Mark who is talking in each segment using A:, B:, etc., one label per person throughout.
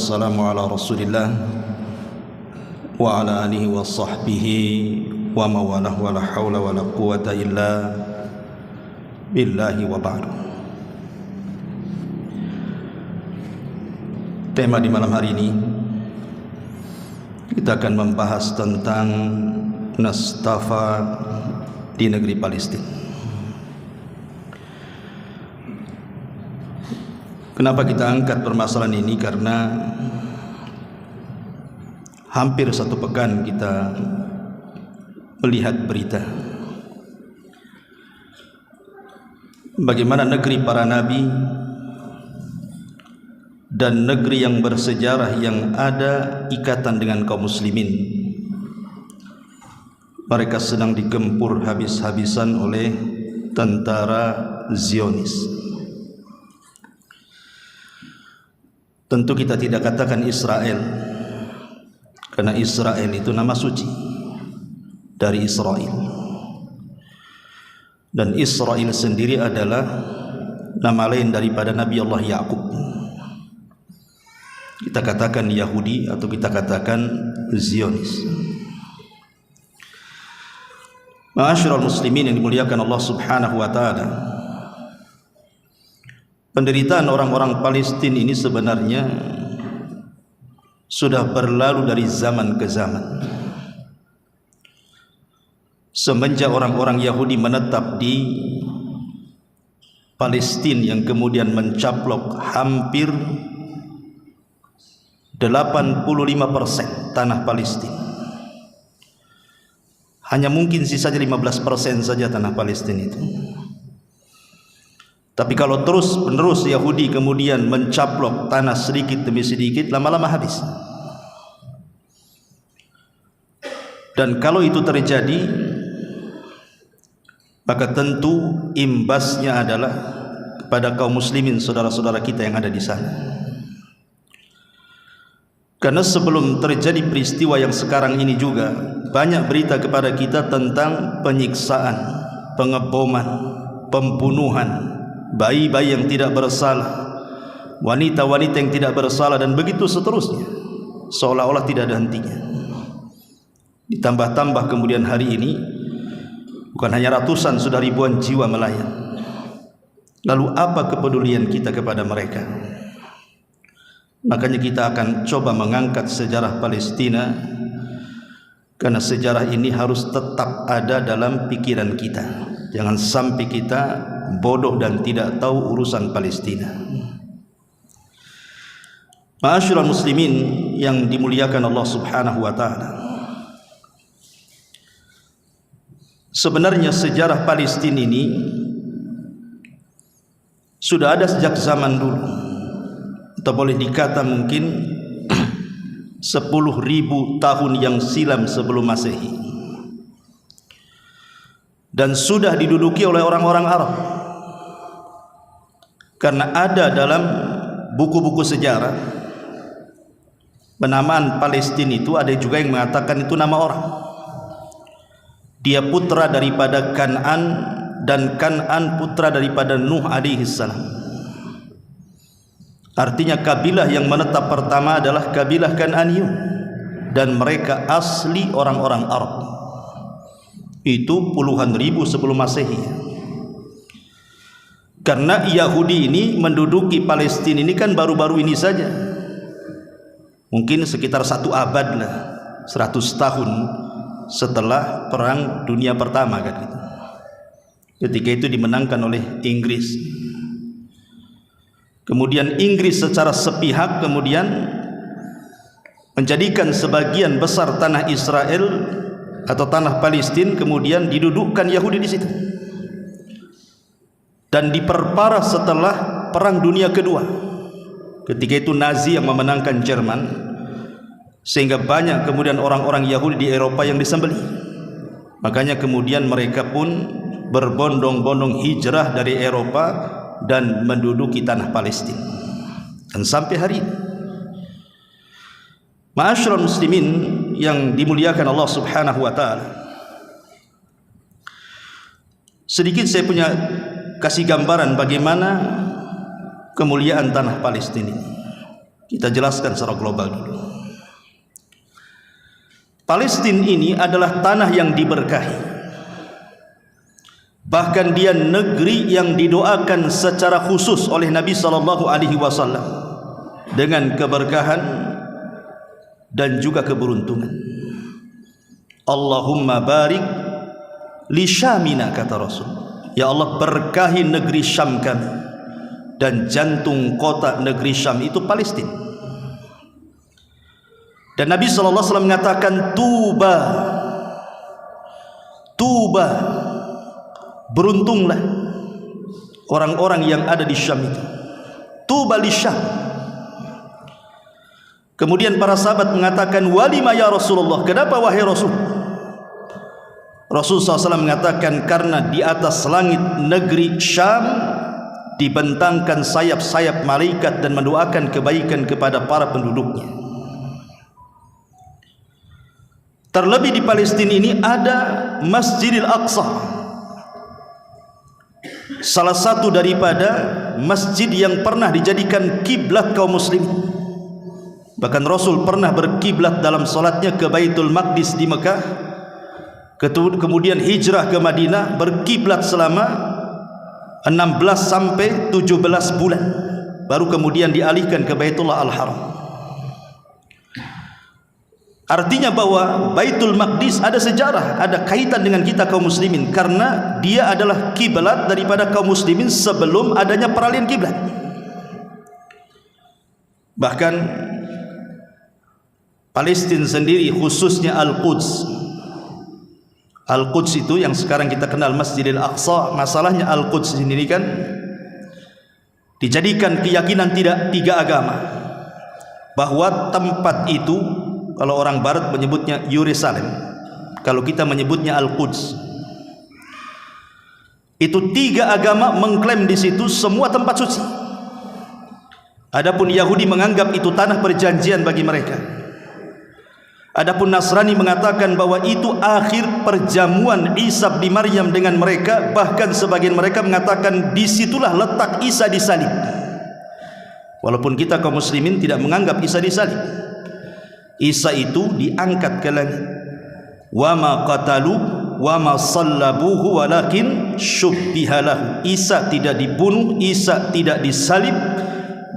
A: wassalamu ala Rasulillah wa ala alihi wa sahbihi wa mawalah wa la hawla wa la quwata illa billahi wa ba'du. Tema di malam hari ini kita akan membahas tentang Nastafa di negeri Palestina. Kenapa kita angkat permasalahan ini? Karena hampir satu pekan kita melihat berita bagaimana negeri para nabi dan negeri yang bersejarah yang ada ikatan dengan kaum muslimin, mereka sedang digempur habis-habisan oleh tentara Zionis. Tentu kita tidak katakan Israel, karena Israel itu nama suci dari Israel, dan Israel sendiri adalah nama lain daripada Nabi Allah Ya'qub. Kita katakan Yahudi atau kita katakan Zionis. Ma'asyiral muslimin yang dimuliakan Allah Subhanahu wa taala, penderitaan orang-orang Palestina ini sebenarnya sudah berlalu dari zaman ke zaman. Semenjak orang-orang Yahudi menetap di Palestina yang kemudian mencaplok hampir 85% tanah Palestina. Hanya mungkin sisanya 15% saja tanah Palestina itu. Tapi kalau terus menerus Yahudi kemudian mencaplok tanah sedikit demi sedikit, lama-lama habis. Dan kalau itu terjadi, maka tentu imbasnya adalah kepada kaum muslimin, saudara-saudara kita yang ada di sana. Karena sebelum terjadi peristiwa yang sekarang ini juga banyak berita kepada kita tentang penyiksaan, pengeboman, pembunuhan bayi-bayi yang tidak bersalah, wanita-wanita yang tidak bersalah, dan begitu seterusnya, seolah-olah tidak ada hentinya. Ditambah-tambah kemudian hari ini bukan hanya ratusan, sudah ribuan jiwa melayang. Lalu apa kepedulian kita kepada mereka? Makanya kita akan coba mengangkat sejarah Palestina, karena sejarah ini harus tetap ada dalam pikiran kita. Jangan sampai kita bodoh dan tidak tahu urusan Palestina. Ma'asyiral muslimin yang dimuliakan Allah Subhanahu wa taala, sebenarnya sejarah Palestina ini sudah ada sejak zaman dulu, atau boleh dikata mungkin 10.000 tahun yang silam sebelum Masehi, dan sudah diduduki oleh orang-orang Arab. Karena ada dalam buku-buku sejarah penamaan Palestina itu, ada juga yang mengatakan itu nama orang. Dia putra daripada Kan'an, dan Kan'an putra daripada Nuh alaihi salam. Artinya kabilah yang menetap pertama adalah kabilah Kan'aniyun, dan mereka asli orang-orang Arab. Itu puluhan ribu sebelum Masehi. Karena Yahudi ini menduduki Palestina ini kan baru-baru ini saja, mungkin sekitar 1 abad lah, 100 tahun setelah Perang Dunia Pertama kan gitu. Ketika itu dimenangkan oleh Inggris. Kemudian Inggris secara sepihak kemudian menjadikan sebagian besar tanah Israel atau tanah Palestina kemudian didudukkan Yahudi di situ. Dan diperparah setelah Perang Dunia Kedua. Ketika itu Nazi yang memenangkan Jerman, sehingga banyak kemudian orang-orang Yahudi di Eropa yang disembelih. Makanya kemudian mereka pun berbondong-bondong hijrah dari Eropa dan menduduki tanah Palestina. Dan sampai hari ini, ma'asyiral muslimin yang dimuliakan Allah Subhanahu wa taala, sedikit saya punya kasih gambaran bagaimana kemuliaan tanah Palestina ini. Kita jelaskan secara global dulu. Palestina ini adalah tanah yang diberkahi. Bahkan dia negeri yang didoakan secara khusus oleh Nabi SAW dengan keberkahan dan juga keberuntungan. Allahumma barik li Syamina, kata Rasul. Ya Allah, berkahi negeri Syam kami. Dan jantung kota negeri Syam itu Palestina. Dan Nabi SAW mengatakan, Tuba, Tuba, beruntunglah orang-orang yang ada di Syam itu. Tuba li Syam. Kemudian para sahabat mengatakan, walima ya Rasulullah, kenapa wahai Rasul? Rasul SAW mengatakan, karena di atas langit negeri Syam dibentangkan sayap-sayap malaikat dan mendoakan kebaikan kepada para penduduknya. Terlebih di Palestina ini ada Masjidil Aqsa, salah satu daripada masjid yang pernah dijadikan kiblat kaum muslimin. Bahkan Rasul pernah berkiblat dalam salatnya ke Baitul Maqdis di Mekah, kemudian hijrah ke Madinah, berkiblat selama 16 sampai 17 bulan, baru kemudian dialihkan ke Baitullah Al-Haram. Artinya bahwa Baitul Maqdis ada sejarah, ada kaitan dengan kita kaum muslimin, karena dia adalah kiblat daripada kaum muslimin sebelum adanya peralihan kiblat. Bahkan Palestina sendiri, khususnya Al-Quds, Al-Quds itu yang sekarang kita kenal Masjidil Aqsa. Masalahnya Al-Quds ini kan dijadikan keyakinan tiga agama, bahwa tempat itu, kalau orang barat menyebutnya Yerusalem, kalau kita menyebutnya Al-Quds. Itu tiga agama mengklaim di situ semua tempat suci. Adapun Yahudi menganggap itu tanah perjanjian bagi mereka. Adapun Nasrani mengatakan bahwa itu akhir perjamuan Isa bin Maryam dengan mereka. Bahkan sebagian mereka mengatakan disitulah letak Isa disalib. Walaupun kita kaum muslimin tidak menganggap Isa disalib. Isa itu diangkat ke langit. Wa ma qatalu wa ma sallabuhu walakin syubbiha lahu. Isa tidak dibunuh, Isa tidak disalib,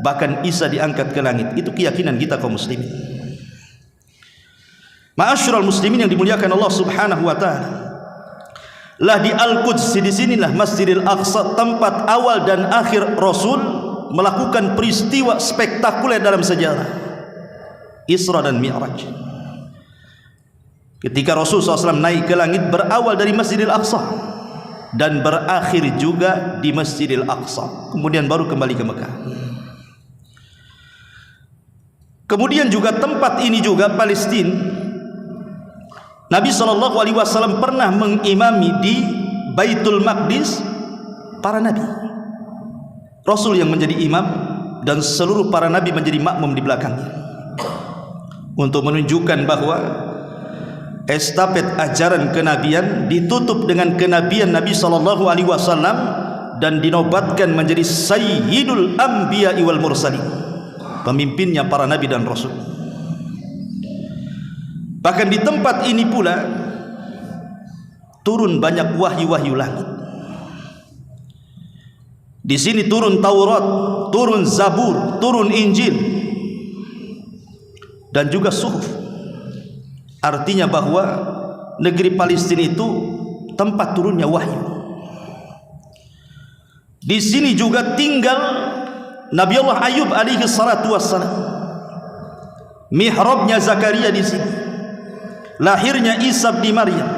A: bahkan Isa diangkat ke langit. Itu keyakinan kita kaum muslimin. Ma'asyiral muslimin yang dimuliakan Allah Subhanahu wa taala. Lah di Al-Quds, di sinilah Masjidil Aqsa, tempat awal dan akhir Rasul melakukan peristiwa spektakuler dalam sejarah Isra dan Mi'raj. Ketika Rasul SAW naik ke langit, berawal dari Masjidil Aqsa dan berakhir juga di Masjidil Aqsa, kemudian baru kembali ke Mekah. Kemudian juga tempat ini juga Palestina, Nabi SAW pernah mengimami di Baitul Maqdis para nabi. Rasul yang menjadi imam dan seluruh para nabi menjadi makmum di belakangnya, untuk menunjukkan bahwa estafet ajaran kenabian ditutup dengan kenabian Nabi SAW dan dinobatkan menjadi Sayyidul Anbiya wal Mursalin, pemimpinnya para nabi dan rasul. Bahkan di tempat ini pula turun banyak wahyu-wahyu langit. Di sini turun Taurat, turun Zabur, turun Injil, dan juga Suhuf. Artinya bahwa negeri Palestina itu tempat turunnya wahyu. Di sini juga tinggal Nabi Allah Ayub alaihi salatu wassalam. Mihrabnya Zakaria di sini. Lahirnya Isa bin Maryam,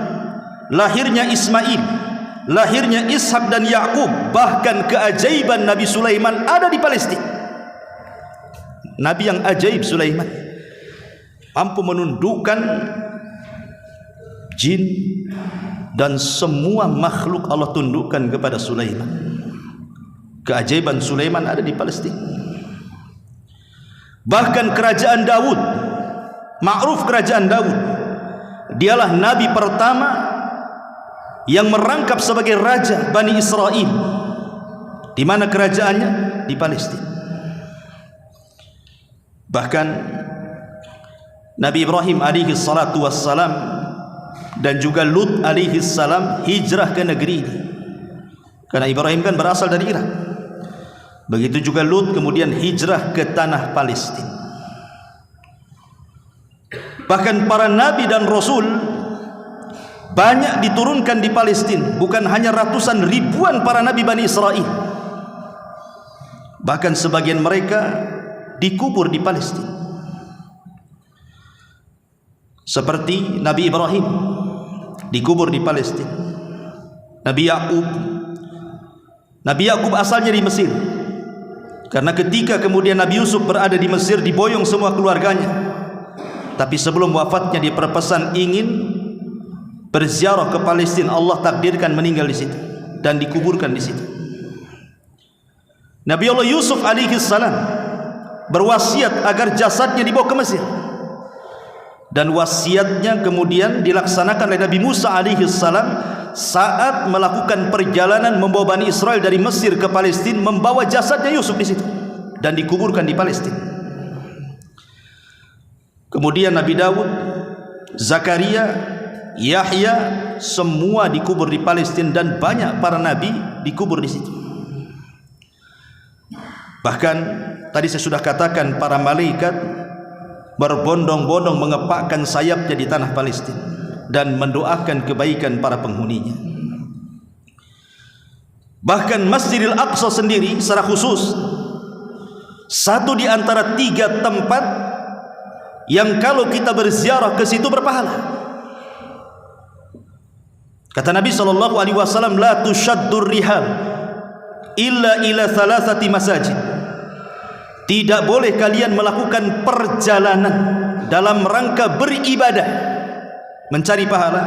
A: lahirnya Ismail, lahirnya Ishak dan Yakub. Bahkan keajaiban Nabi Sulaiman ada di Palestina. Nabi yang ajaib Sulaiman, mampu menundukkan jin dan semua makhluk Allah tundukkan kepada Sulaiman. Keajaiban Sulaiman ada di Palestina. Bahkan kerajaan Daud, ma'ruf kerajaan Daud, dialah nabi pertama yang merangkap sebagai raja Bani Israel. Di mana kerajaannya? Di Palestina. Bahkan Nabi Ibrahim alaihi salatu wassalam dan juga Lut alaihi salam hijrah ke negeri ini, karena Ibrahim kan berasal dari Irak. Begitu juga Lut kemudian hijrah ke tanah Palestina. Bahkan para nabi dan rasul banyak diturunkan di Palestina, bukan hanya ratusan ribuan para nabi Bani Israel. Bahkan sebagian mereka dikubur di Palestina. Seperti Nabi Ibrahim dikubur di Palestina. Nabi Yakub asalnya di Mesir. Karena ketika kemudian Nabi Yusuf berada di Mesir, diboyong semua keluarganya. Tapi sebelum wafatnya dia berpesan ingin berziarah ke Palestina. Allah takdirkan meninggal di situ dan dikuburkan di situ. Nabi Allah Yusuf alaihi salam berwasiat agar jasadnya dibawa ke Mesir. Dan wasiatnya kemudian dilaksanakan oleh Nabi Musa alaihi salam saat melakukan perjalanan membawa Bani Israel dari Mesir ke Palestina, membawa jasadnya Yusuf di situ dan dikuburkan di Palestina. Kemudian Nabi Daud, Zakaria, Yahya semua dikubur di Palestina dan banyak para nabi dikubur di situ. Bahkan tadi saya sudah katakan para malaikat berbondong-bondong mengepakkan sayapnya di tanah Palestina dan mendoakan kebaikan para penghuninya. Bahkan Masjidil Aqsa sendiri secara khusus satu di antara 3 tempat yang kalau kita berziarah ke situ berpahala. Kata Nabi SAW, la tushaddur rihal illa ila 3 masajid. Tidak boleh kalian melakukan perjalanan dalam rangka beribadah, mencari pahala,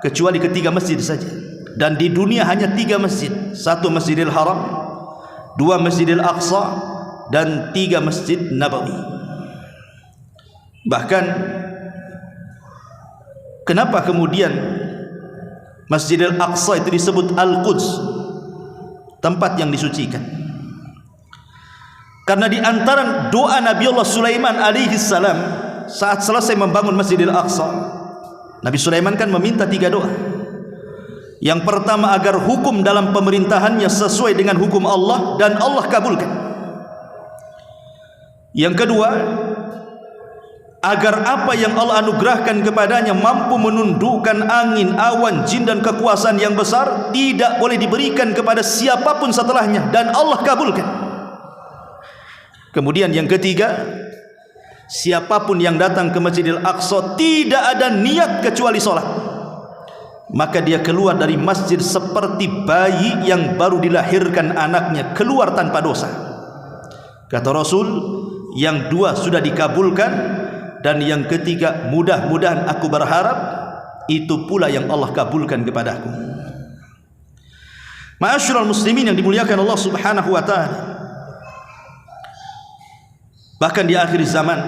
A: kecuali ke 3 masjid saja. Dan di dunia hanya 3 masjid. 1 Masjidil Haram, 2 Masjidil Aqsa, dan 3 Masjid Nabawi. Bahkan kenapa kemudian Masjidil Aqsa itu disebut Al-Quds, tempat yang disucikan? Karena di antara doa Nabi Allah Sulaiman alaihi salam saat selesai membangun Masjidil Aqsa, Nabi Sulaiman kan meminta 3 doa. Yang pertama, agar hukum dalam pemerintahannya sesuai dengan hukum Allah dan Allah kabulkan. Yang kedua, agar apa yang Allah anugerahkan kepadanya mampu menundukkan angin, awan, jin dan kekuasaan yang besar, tidak boleh diberikan kepada siapapun setelahnya dan Allah kabulkan. Kemudian yang ketiga, siapapun yang datang ke Masjidil Aqsa tidak ada niat kecuali sholat, maka dia keluar dari masjid seperti bayi yang baru dilahirkan anaknya, keluar tanpa dosa. Kata Rasul, yang 2 sudah dikabulkan, dan yang ketiga mudah-mudahan aku berharap itu pula yang Allah kabulkan kepadaku. Ma'asyiral muslimin yang dimuliakan Allah Subhanahu wa ta'ala, bahkan di akhir zaman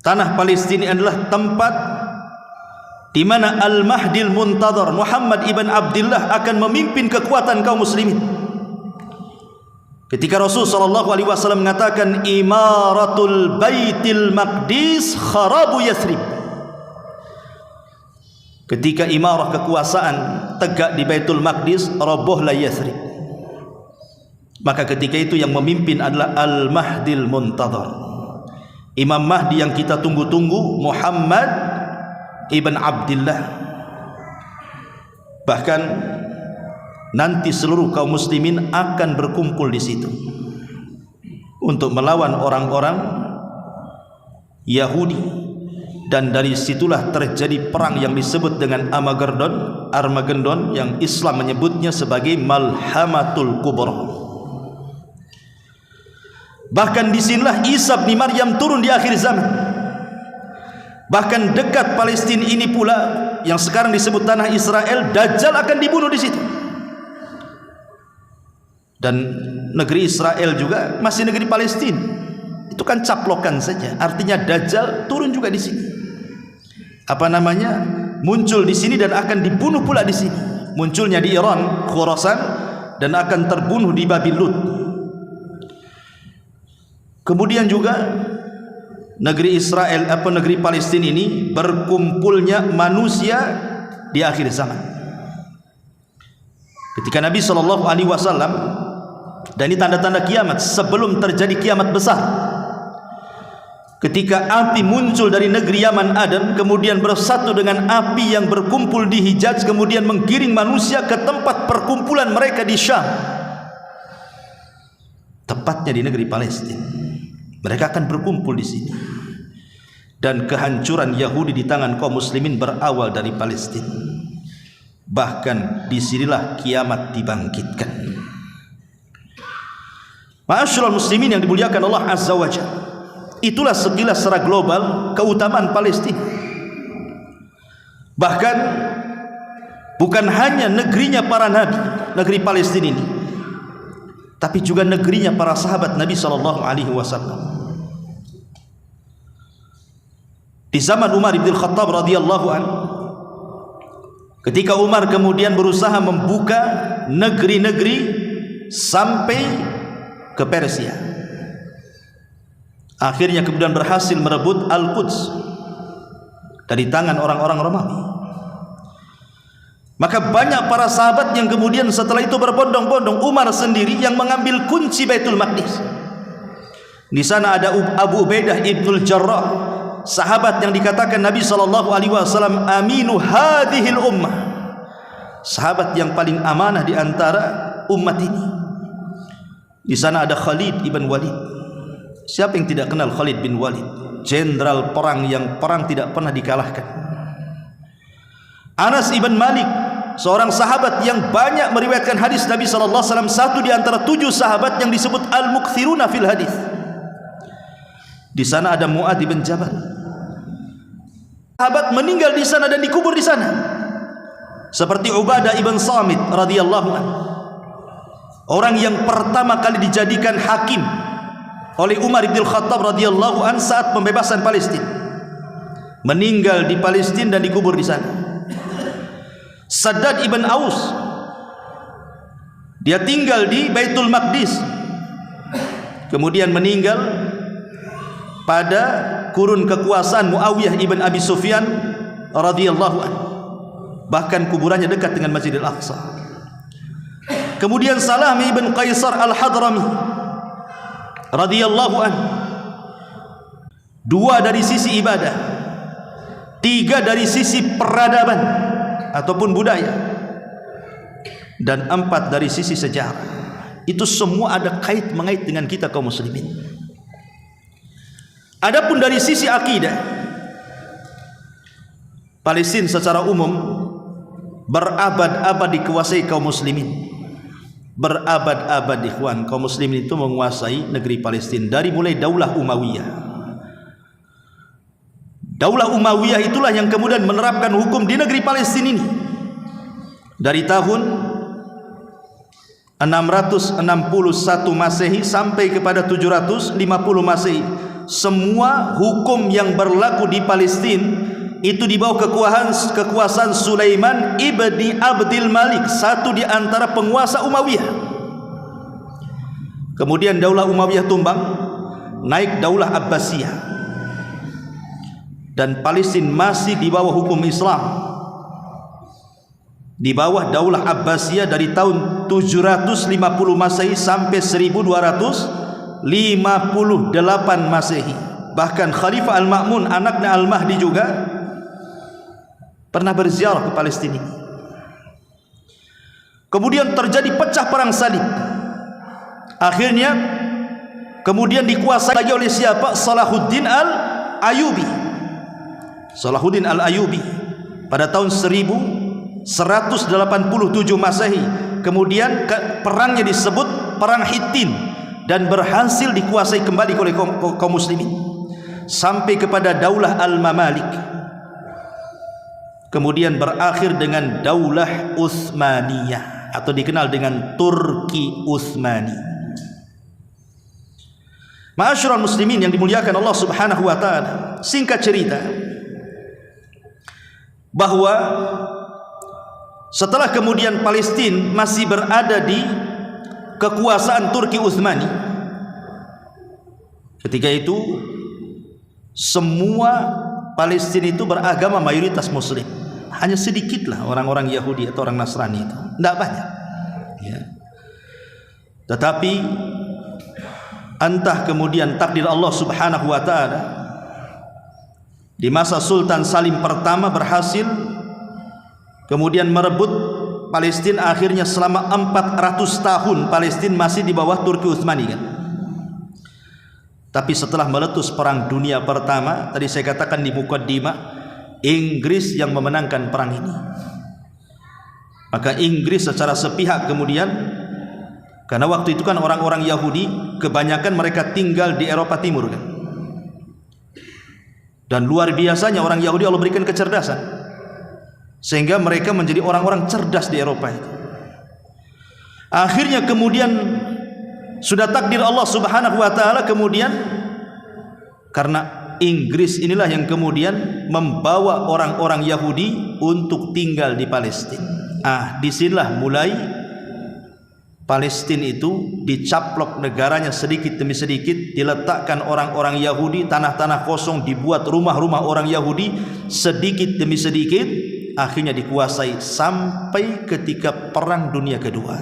A: tanah Palestina adalah tempat di mana Al-Mahdil Muntadhar Muhammad ibn Abdullah akan memimpin kekuatan kaum muslimin. Ketika Rasul SAW mengatakan imaratul Baitil Maqdis kharabu Yathrib, ketika imarah kekuasaan tegak di Baitul Maqdis, robohlah Yathrib. Maka ketika itu yang memimpin adalah Al-Mahdil Muntadhar, Imam Mahdi yang kita tunggu-tunggu, Muhammad ibn Abdullah. Bahkan nanti seluruh kaum muslimin akan berkumpul di situ untuk melawan orang-orang Yahudi, dan dari situlah terjadi perang yang disebut dengan Armageddon, yang Islam menyebutnya sebagai Malhamatul Kubra. Bahkan disinilah Isa bin Maryam turun di akhir zaman. Bahkan dekat Palestina ini pula yang sekarang disebut tanah Israel, Dajjal akan dibunuh di situ. Dan negeri Israel juga masih negeri Palestina. Itu kan caplokan saja. Artinya Dajjal turun juga di sini. Muncul di sini dan akan dibunuh pula di sini. Munculnya di Iran, Khurasan, dan akan terbunuh di Babil Lut. Kemudian juga negeri Israel negeri Palestina ini berkumpulnya manusia di akhir zaman. Ketika Nabi SAW, dan ini tanda-tanda kiamat sebelum terjadi kiamat besar, ketika api muncul dari negeri Yaman Aden, kemudian bersatu dengan api yang berkumpul di Hijaz, kemudian menggiring manusia ke tempat perkumpulan mereka di Syam, tepatnya di negeri Palestina. Mereka akan berkumpul di sini, dan kehancuran Yahudi di tangan kaum muslimin berawal dari Palestina. Bahkan disinilah kiamat dibangkitkan. Ma'asyiral muslimin yang dimuliakan Allah Azza wa Jalla, itulah sekilas secara global keutamaan Palestina. Bahkan bukan hanya negerinya para nabi, negeri Palestina ini, tapi juga negerinya para sahabat Nabi SAW. Di zaman Umar bin Khattab radhiyallahu anhu, ketika Umar kemudian berusaha membuka negeri-negeri sampai ke Persia, akhirnya kemudian berhasil merebut Al-Quds dari tangan orang-orang Romawi. Maka banyak para sahabat yang kemudian setelah itu berbondong-bondong. Umar sendiri yang mengambil kunci Baitul Maqdis. Di sana ada Abu Ubaidah ibnul Jarrah, sahabat yang dikatakan Nabi SAW aminu hadhil ummah, sahabat yang paling amanah di antara umat ini. Di sana ada Khalid ibn Walid. Siapa yang tidak kenal Khalid bin Walid? Jenderal perang yang perang tidak pernah dikalahkan. Anas ibn Malik, seorang sahabat yang banyak meriwayatkan hadis Nabi SAW, satu di antara 7 sahabat yang disebut al-mukthiruna fil hadis. Di sana ada Mu'adz bin Jabal, sahabat meninggal di sana dan dikubur di sana. Seperti Ubadah ibn Samit radhiyallahu anhu, orang yang pertama kali dijadikan hakim oleh Umar bin Khattab radhiyallahu anhu saat pembebasan Palestina, meninggal di Palestina dan dikubur di sana. Saddad ibn Aus, dia tinggal di Baitul Maqdis, kemudian meninggal pada kurun kekuasaan Muawiyah ibn Abi Sufyan radhiyallahu anhu. Bahkan kuburannya dekat dengan Masjidil Aqsa. Kemudian Salam ibn Qaisar al-Hadrami radhiyallahu anhu, 2 dari sisi ibadah, 3 dari sisi peradaban ataupun budaya, dan 4 dari sisi sejarah. Itu semua ada kait-mengait dengan kita kaum muslimin. Adapun dari sisi akidah, Palestina secara umum berabad-abad dikuasai kaum muslimin. Berabad-abad ikhwan, kaum muslimin itu menguasai negeri Palestina dari mulai Daulah Umayyah. Daulah Umayyah itulah yang kemudian menerapkan hukum di negeri Palestina ini. Dari tahun 661 Masehi sampai kepada 750 Masehi, semua hukum yang berlaku di Palestina itu di bawah kekuasaan Sulaiman ibni Abdul Malik, satu di antara penguasa Umayyah. Kemudian Daulah Umayyah tumbang, naik Daulah Abbasiyah, dan Palestina masih di bawah hukum Islam, di bawah Daulah Abbasiyah dari tahun 750 Masehi sampai 1258 Masehi. Bahkan Khalifah Al-Ma'mun, anaknya Al-Mahdi, juga pernah berziarah ke Palestina. Kemudian terjadi pecah perang salib. Akhirnya kemudian dikuasai lagi oleh siapa? Salahuddin Al-Ayyubi. Salahuddin Al-Ayyubi pada tahun 1187 Masehi. Kemudian perangnya disebut Perang Hittin dan berhasil dikuasai kembali oleh kaum muslimin sampai kepada Daulah Al-Mamalik. Kemudian berakhir dengan Daulah Utsmaniyah atau dikenal dengan Turki Utsmani. Ma'asyiral muslimin yang dimuliakan Allah Subhanahu wa taala, singkat cerita bahwa setelah kemudian Palestina masih berada di kekuasaan Turki Utsmani, Ketika itu semua Palestina itu beragama mayoritas Muslim. Hanya sedikitlah orang-orang Yahudi atau orang Nasrani itu, tidak banyak. Ya. Tetapi entah kemudian takdir Allah Subhanahu wa taala, di masa Sultan Salim pertama berhasil kemudian merebut Palestina. Akhirnya selama 400 tahun Palestina masih di bawah Turki Utsmani kan. Tapi setelah meletus perang dunia pertama, tadi saya katakan di mukaddimah, Inggris yang memenangkan perang ini. Maka Inggris secara sepihak kemudian, karena waktu itu kan orang-orang Yahudi kebanyakan mereka tinggal di Eropa Timur kan. Dan luar biasanya orang Yahudi Allah berikan kecerdasan, sehingga mereka menjadi orang-orang cerdas di Eropa itu. Akhirnya kemudian sudah takdir Allah Subhanahu wa taala, kemudian karena Inggris inilah yang kemudian membawa orang-orang Yahudi untuk tinggal di Palestina. Disinilah mulai Palestina itu dicaplok negaranya sedikit demi sedikit, diletakkan orang-orang Yahudi, tanah-tanah kosong dibuat rumah-rumah orang Yahudi sedikit demi sedikit, akhirnya dikuasai sampai ketika Perang Dunia Kedua.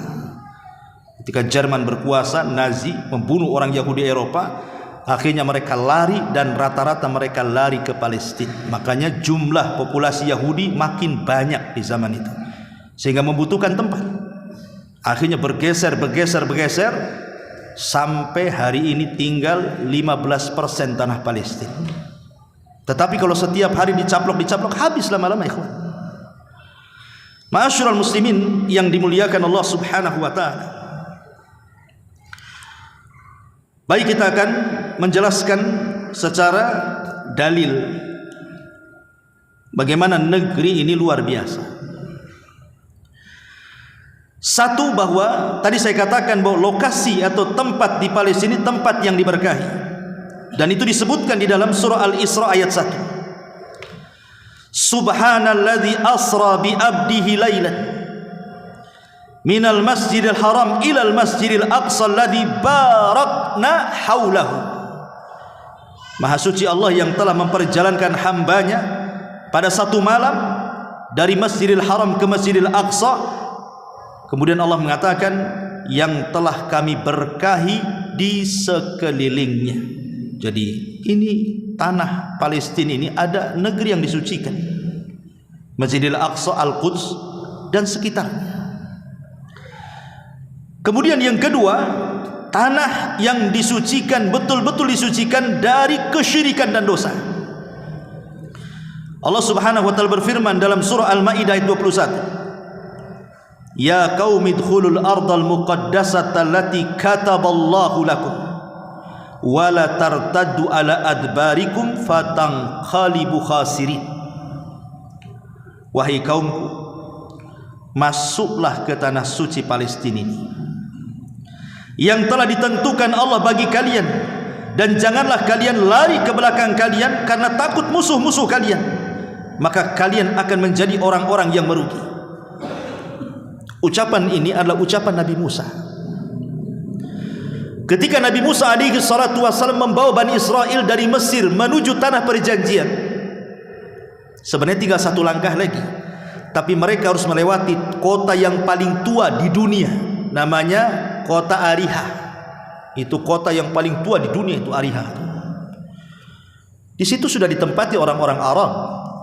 A: Ketika Jerman berkuasa, Nazi membunuh orang Yahudi Eropa, akhirnya mereka lari dan rata-rata mereka lari ke Palestina. Makanya jumlah populasi Yahudi makin banyak di zaman itu, sehingga membutuhkan tempat. Akhirnya bergeser sampai hari ini tinggal 15% tanah Palestina. Tetapi kalau setiap hari dicaplok habis lama-lama ikhwan. Ma'asyiral muslimin yang dimuliakan Allah Subhanahu wa taala. Baik, kita akan menjelaskan secara dalil bagaimana negeri ini luar biasa. Satu, bahwa tadi saya katakan bahwa lokasi atau tempat di Palestina ini tempat yang diberkahi, dan itu disebutkan di dalam surah Al-Isra ayat 1. Subhanalladzi asra bi abdihi lailan minal masjidil haram ilal masjidil aqsa alladzi barakna haulahu. Maha suci Allah yang telah memperjalankan hambanya pada satu malam dari Masjidil Haram ke Masjidil Aqsa. Kemudian Allah mengatakan yang telah kami berkahi di sekelilingnya. Jadi ini tanah Palestina ini ada negeri yang disucikan, Masjidil Aqsa, Al-Quds dan sekitarnya. Kemudian yang kedua, tanah yang disucikan, betul-betul disucikan dari kesyirikan dan dosa. Allah Subhanahu wa taala berfirman dalam surah Al-Maidah ayat 21, Ya qaumi dkhulul ardal muqaddasata allati kataballahu lakum wa la tartaddu ala adbarikum fatanqalibu khasirin. Wahai kaumku, masuklah ke tanah suci Palestina ini yang telah ditentukan Allah bagi kalian, dan janganlah kalian lari ke belakang kalian karena takut musuh-musuh kalian, maka kalian akan menjadi orang-orang yang merugi. Ucapan ini adalah ucapan Nabi Musa ketika Nabi Musa alaihi salatu wasallam membawa Bani Israel dari Mesir menuju tanah perjanjian. Sebenarnya tinggal satu langkah lagi, tapi mereka harus melewati kota yang paling tua di dunia, namanya kota Ariha. Itu kota yang paling tua di dunia, itu Ariha. Di situ sudah ditempati orang-orang Arab,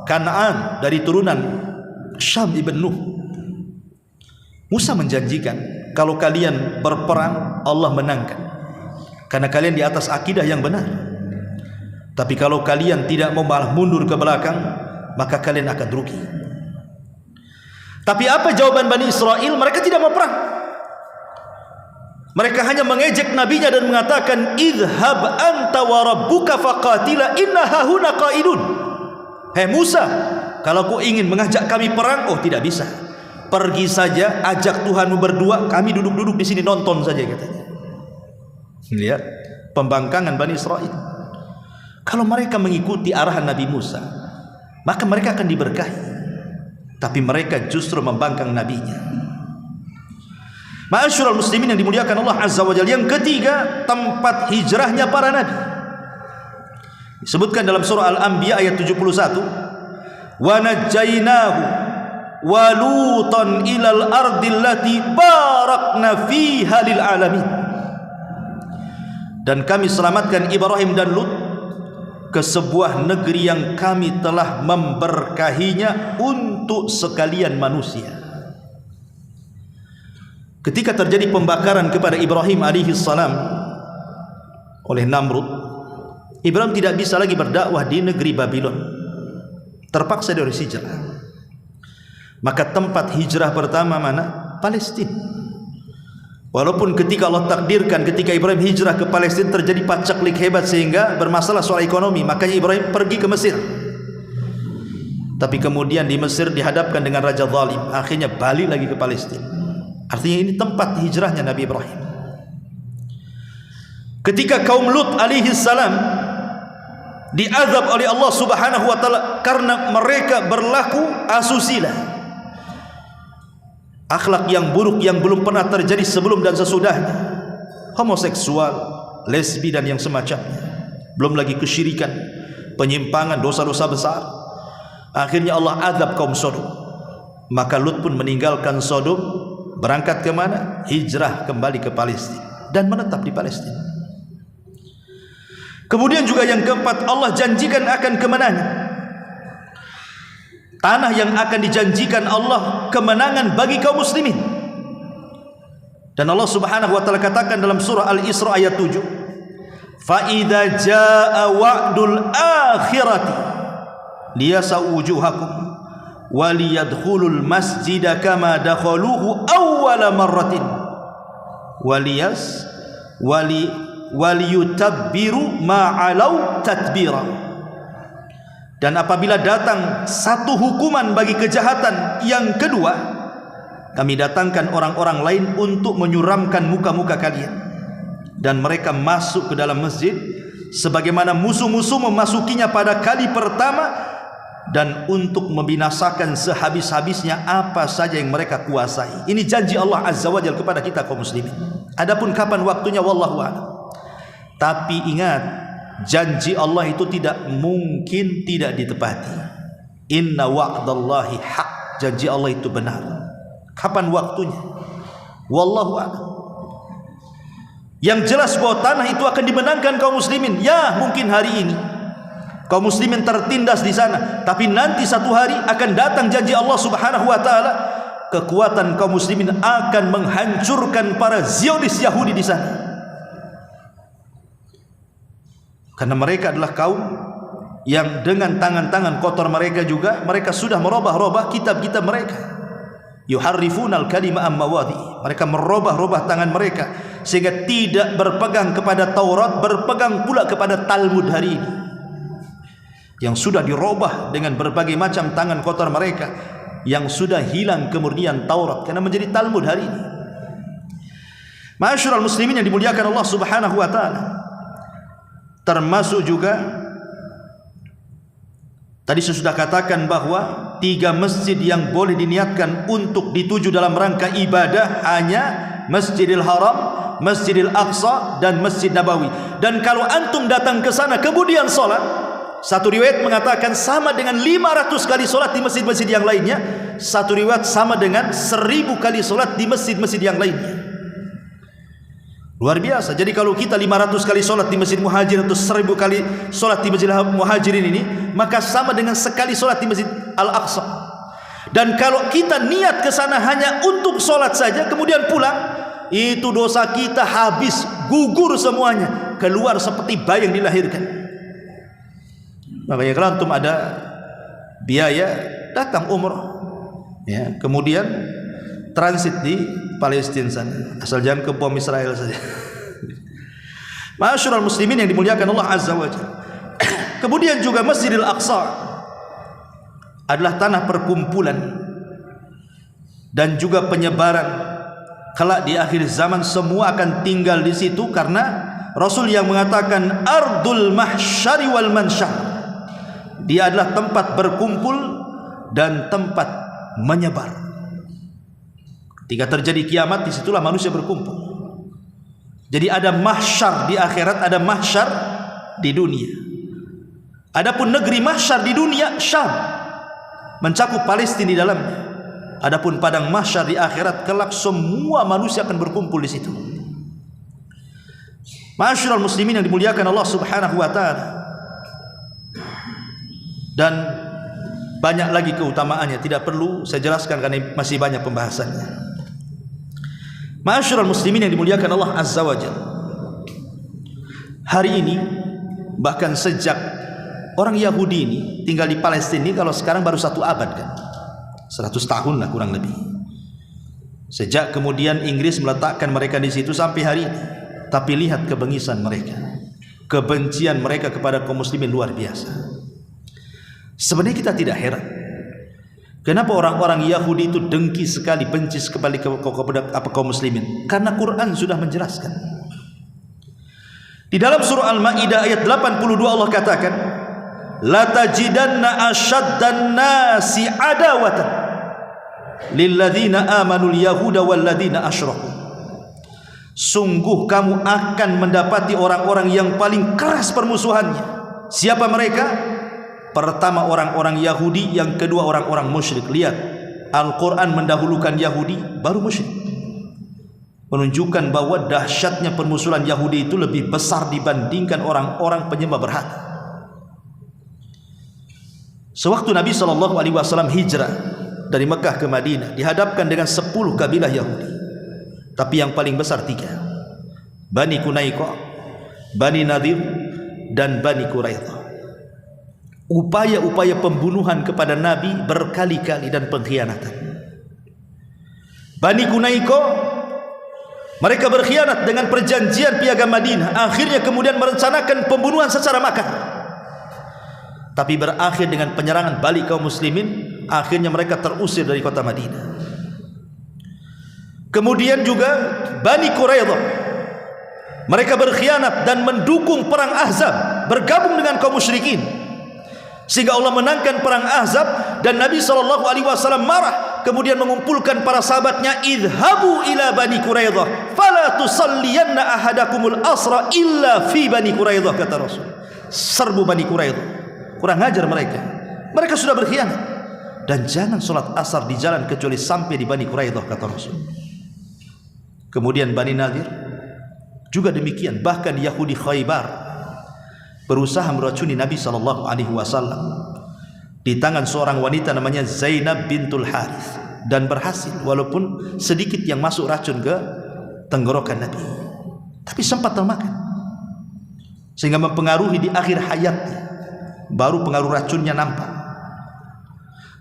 A: Kanaan dari turunan Syam ibn Nuh. Musa menjanjikan, kalau kalian berperang Allah menangkan, karena kalian di atas akidah yang benar. Tapi kalau kalian tidak mau malah mundur ke belakang, maka kalian akan rugi. Tapi apa jawaban Bani Israel? Mereka tidak mau perang. Mereka hanya mengejek nabinya dan mengatakan, idhab anta wa rabbuka faqatila inna hahuna qaidun. Hei Musa, kalau kau ingin mengajak kami perang, oh tidak bisa. Pergi saja, ajak Tuhanmu berdua, kami duduk-duduk di sini nonton saja, katanya. Lihat pembangkangan Bani Israel. Kalau mereka mengikuti arahan Nabi Musa, maka mereka akan diberkahi. Tapi mereka justru membangkang nabinya. Ma'asyiral muslimin yang dimuliakan Allah Azza wa Jalla. Yang ketiga, tempat hijrahnya para nabi. Disebutkan dalam surah Al-Anbiya ayat 71, wa najjaynahu wa lutan ilal ardi allati barakna fiha lil alamin. Dan kami selamatkan Ibrahim dan Lut ke sebuah negeri yang kami telah memberkahinya untuk sekalian manusia. Ketika terjadi pembakaran kepada Ibrahim alaihi salam oleh Namrud, Ibrahim tidak bisa lagi berdakwah di negeri Babylon, terpaksa dia harus hijrah. Maka tempat hijrah pertama mana? Palestina. Walaupun ketika Allah takdirkan ketika Ibrahim hijrah ke Palestina terjadi pacaklik hebat sehingga bermasalah soal ekonomi, makanya Ibrahim pergi ke Mesir. Tapi kemudian di Mesir dihadapkan dengan raja zalim, akhirnya balik lagi ke Palestina. Artinya ini tempat hijrahnya Nabi Ibrahim. Ketika kaum Lut alaihi salam diazab oleh Allah Subhanahu wa taala karena mereka berlaku asusila, akhlak yang buruk yang belum pernah terjadi sebelum dan sesudahnya, homoseksual, lesbi dan yang semacamnya, belum lagi kesyirikan, penyimpangan, dosa-dosa besar. Akhirnya Allah azab kaum Sodom. Maka Lut pun meninggalkan Sodom, berangkat ke mana? Hijrah kembali ke Palestina dan menetap di Palestina. Kemudian juga yang keempat, Allah janjikan akan kemenangan. Tanah yang akan dijanjikan Allah kemenangan bagi kaum muslimin. Dan Allah Subhanahu wa taala katakan dalam surah Al-Isra ayat 7, "Fa idza jaa wa'dul akhirati liyasau wujuhakum wa liyadkhulul masjida kama dakhaluhu awwala marratin waliyutabbiru ma'alau tatbira." Dan apabila datang satu hukuman bagi kejahatan yang kedua, kami datangkan orang-orang lain untuk menyuramkan muka-muka kalian, dan mereka masuk ke dalam masjid sebagaimana musuh-musuh memasukinya pada kali pertama, dan untuk membinasakan sehabis-habisnya apa saja yang mereka kuasai. Ini janji Allah Azza wa Jalla kepada kita kaum muslimin. Adapun kapan waktunya wallahu a'lam. Tapi ingat, janji Allah itu tidak mungkin tidak ditepati. Inna wa'dallahi haq. Janji Allah itu benar. Kapan waktunya? Wallahu a'lam. Yang jelas bahwa tanah itu akan dimenangkan kaum muslimin. Ya, mungkin hari ini kaum muslimin tertindas di sana, tapi nanti satu hari akan datang janji Allah Subhanahu wa taala, kekuatan kaum muslimin akan menghancurkan para Zionis Yahudi di sana. Karena mereka adalah kaum yang dengan tangan-tangan kotor mereka juga mereka sudah merubah-rubah kitab-kitab mereka. Yuharrifunal kalima am mawadhi. Mereka merubah-rubah tangan mereka sehingga tidak berpegang kepada Taurat, berpegang pula kepada Talmud hari ini, yang sudah dirubah dengan berbagai macam tangan kotor mereka, yang sudah hilang kemurnian Taurat karena menjadi Talmud hari ini. Ma'asyiral muslimin yang dimuliakan Allah Subhanahu wa taala, termasuk juga tadi saya sudah katakan bahwa 3 masjid yang boleh diniatkan untuk dituju dalam rangka ibadah hanya Masjidil Haram, Masjidil Aqsa dan Masjid Nabawi. Dan kalau antum datang ke sana kemudian sholat, satu riwayat mengatakan sama dengan 500 kali sholat di masjid-masjid yang lainnya, satu riwayat sama dengan 1000 kali sholat di masjid-masjid yang lainnya. Luar biasa. Jadi kalau kita 500 kali sholat di Masjid Muhajir atau 1000 kali sholat di Masjid Muhajirin ini, maka sama dengan sekali sholat di Masjid Al-Aqsa. Dan kalau kita niat ke sana hanya untuk sholat saja kemudian pulang, itu dosa kita habis, gugur semuanya, keluar seperti bayi yang dilahirkan. Makanya kalau antum ada biaya datang umrah, ya, kemudian transit di Palestina sana, asal jangan ke bom Israel saja. Ma'asyiral muslimin yang dimuliakan Allah Azza wa Jalla. Kemudian juga Masjidil Aqsa adalah tanah perkumpulan dan juga penyebaran. Kelak di akhir zaman semua akan tinggal di situ, karena Rasul yang mengatakan ardul mahsyari wal mansyar, dia adalah tempat berkumpul dan tempat menyebar. Ketika terjadi kiamat, disitulah manusia berkumpul. Jadi ada mahsyar di akhirat, ada mahsyar di dunia. Adapun negeri mahsyar di dunia Syam, mencakup Palestina di dalamnya. Adapun padang mahsyar di akhirat kelak semua manusia akan berkumpul di situ. Ma'asyiral muslimin yang dimuliakan Allah Subhanahu wa taala. Dan banyak lagi keutamaannya, tidak perlu saya jelaskan karena masih banyak pembahasannya. Ma'asyiral muslimin yang dimuliakan Allah Azza wa Jalla. Hari ini, bahkan sejak orang Yahudi ini tinggal di Palestina ini, kalau sekarang baru 1 abad kan, 100 tahun lah kurang lebih. Sejak kemudian Inggris meletakkan mereka di situ sampai hari ini. Tapi lihat kebengisan mereka, kebencian mereka kepada kaum muslimin luar biasa. Sebenarnya kita tidak heran kenapa orang-orang Yahudi itu dengki sekali, benci sekali kepada kaum muslimin, karena Quran sudah menjelaskan. Di dalam surah Al-Maidah ayat 82 Allah katakan, la tajidanna asyaddan nasi adawatan lilladzina amanul yahuda walladzina asyraku. Sungguh kamu akan mendapati orang-orang yang paling keras permusuhannya. Siapa mereka? Pertama orang-orang Yahudi, yang kedua orang-orang musyrik. Lihat, Al-Quran mendahulukan Yahudi baru musyrik, menunjukkan bahwa dahsyatnya permusuhan Yahudi itu lebih besar dibandingkan orang-orang penyembah berhala. Sewaktu Nabi SAW hijrah dari Mekah ke Madinah, dihadapkan dengan 10 kabilah Yahudi. Tapi yang paling besar 3, Bani Qunaiqah, Bani Nadir, dan Bani Quraidah. Upaya-upaya pembunuhan kepada Nabi berkali-kali dan pengkhianatan. Bani Qunaiqah, mereka berkhianat dengan perjanjian piagam Madinah. Akhirnya kemudian merencanakan pembunuhan secara makar, tapi berakhir dengan penyerangan balik kaum muslimin. Akhirnya mereka terusir dari kota Madinah. Kemudian juga Bani Quraidah, mereka berkhianat dan mendukung perang Ahzab, bergabung dengan kaum musyrikin, sehingga Allah menangkan perang Ahzab. Dan Nabi SAW marah, kemudian mengumpulkan para sahabatnya, idhabu ila Bani Quraidah fala tusalliyanna ahadakumul asra illa fi Bani Quraidah, kata Rasul. Serbu Bani Quraidah, kurang ajar mereka, mereka sudah berkhianat, dan jangan sholat asar di jalan kecuali sampai di Bani Quraidah, kata Rasul. Kemudian Bani Nadir juga demikian. Bahkan Yahudi Khaybar berusaha meracuni Nabi SAW di tangan seorang wanita namanya Zainab bintul Harith, dan berhasil, walaupun sedikit yang masuk racun ke tenggorokan Nabi, tapi sempat termakan, sehingga mempengaruhi di akhir hayatnya, baru pengaruh racunnya nampak.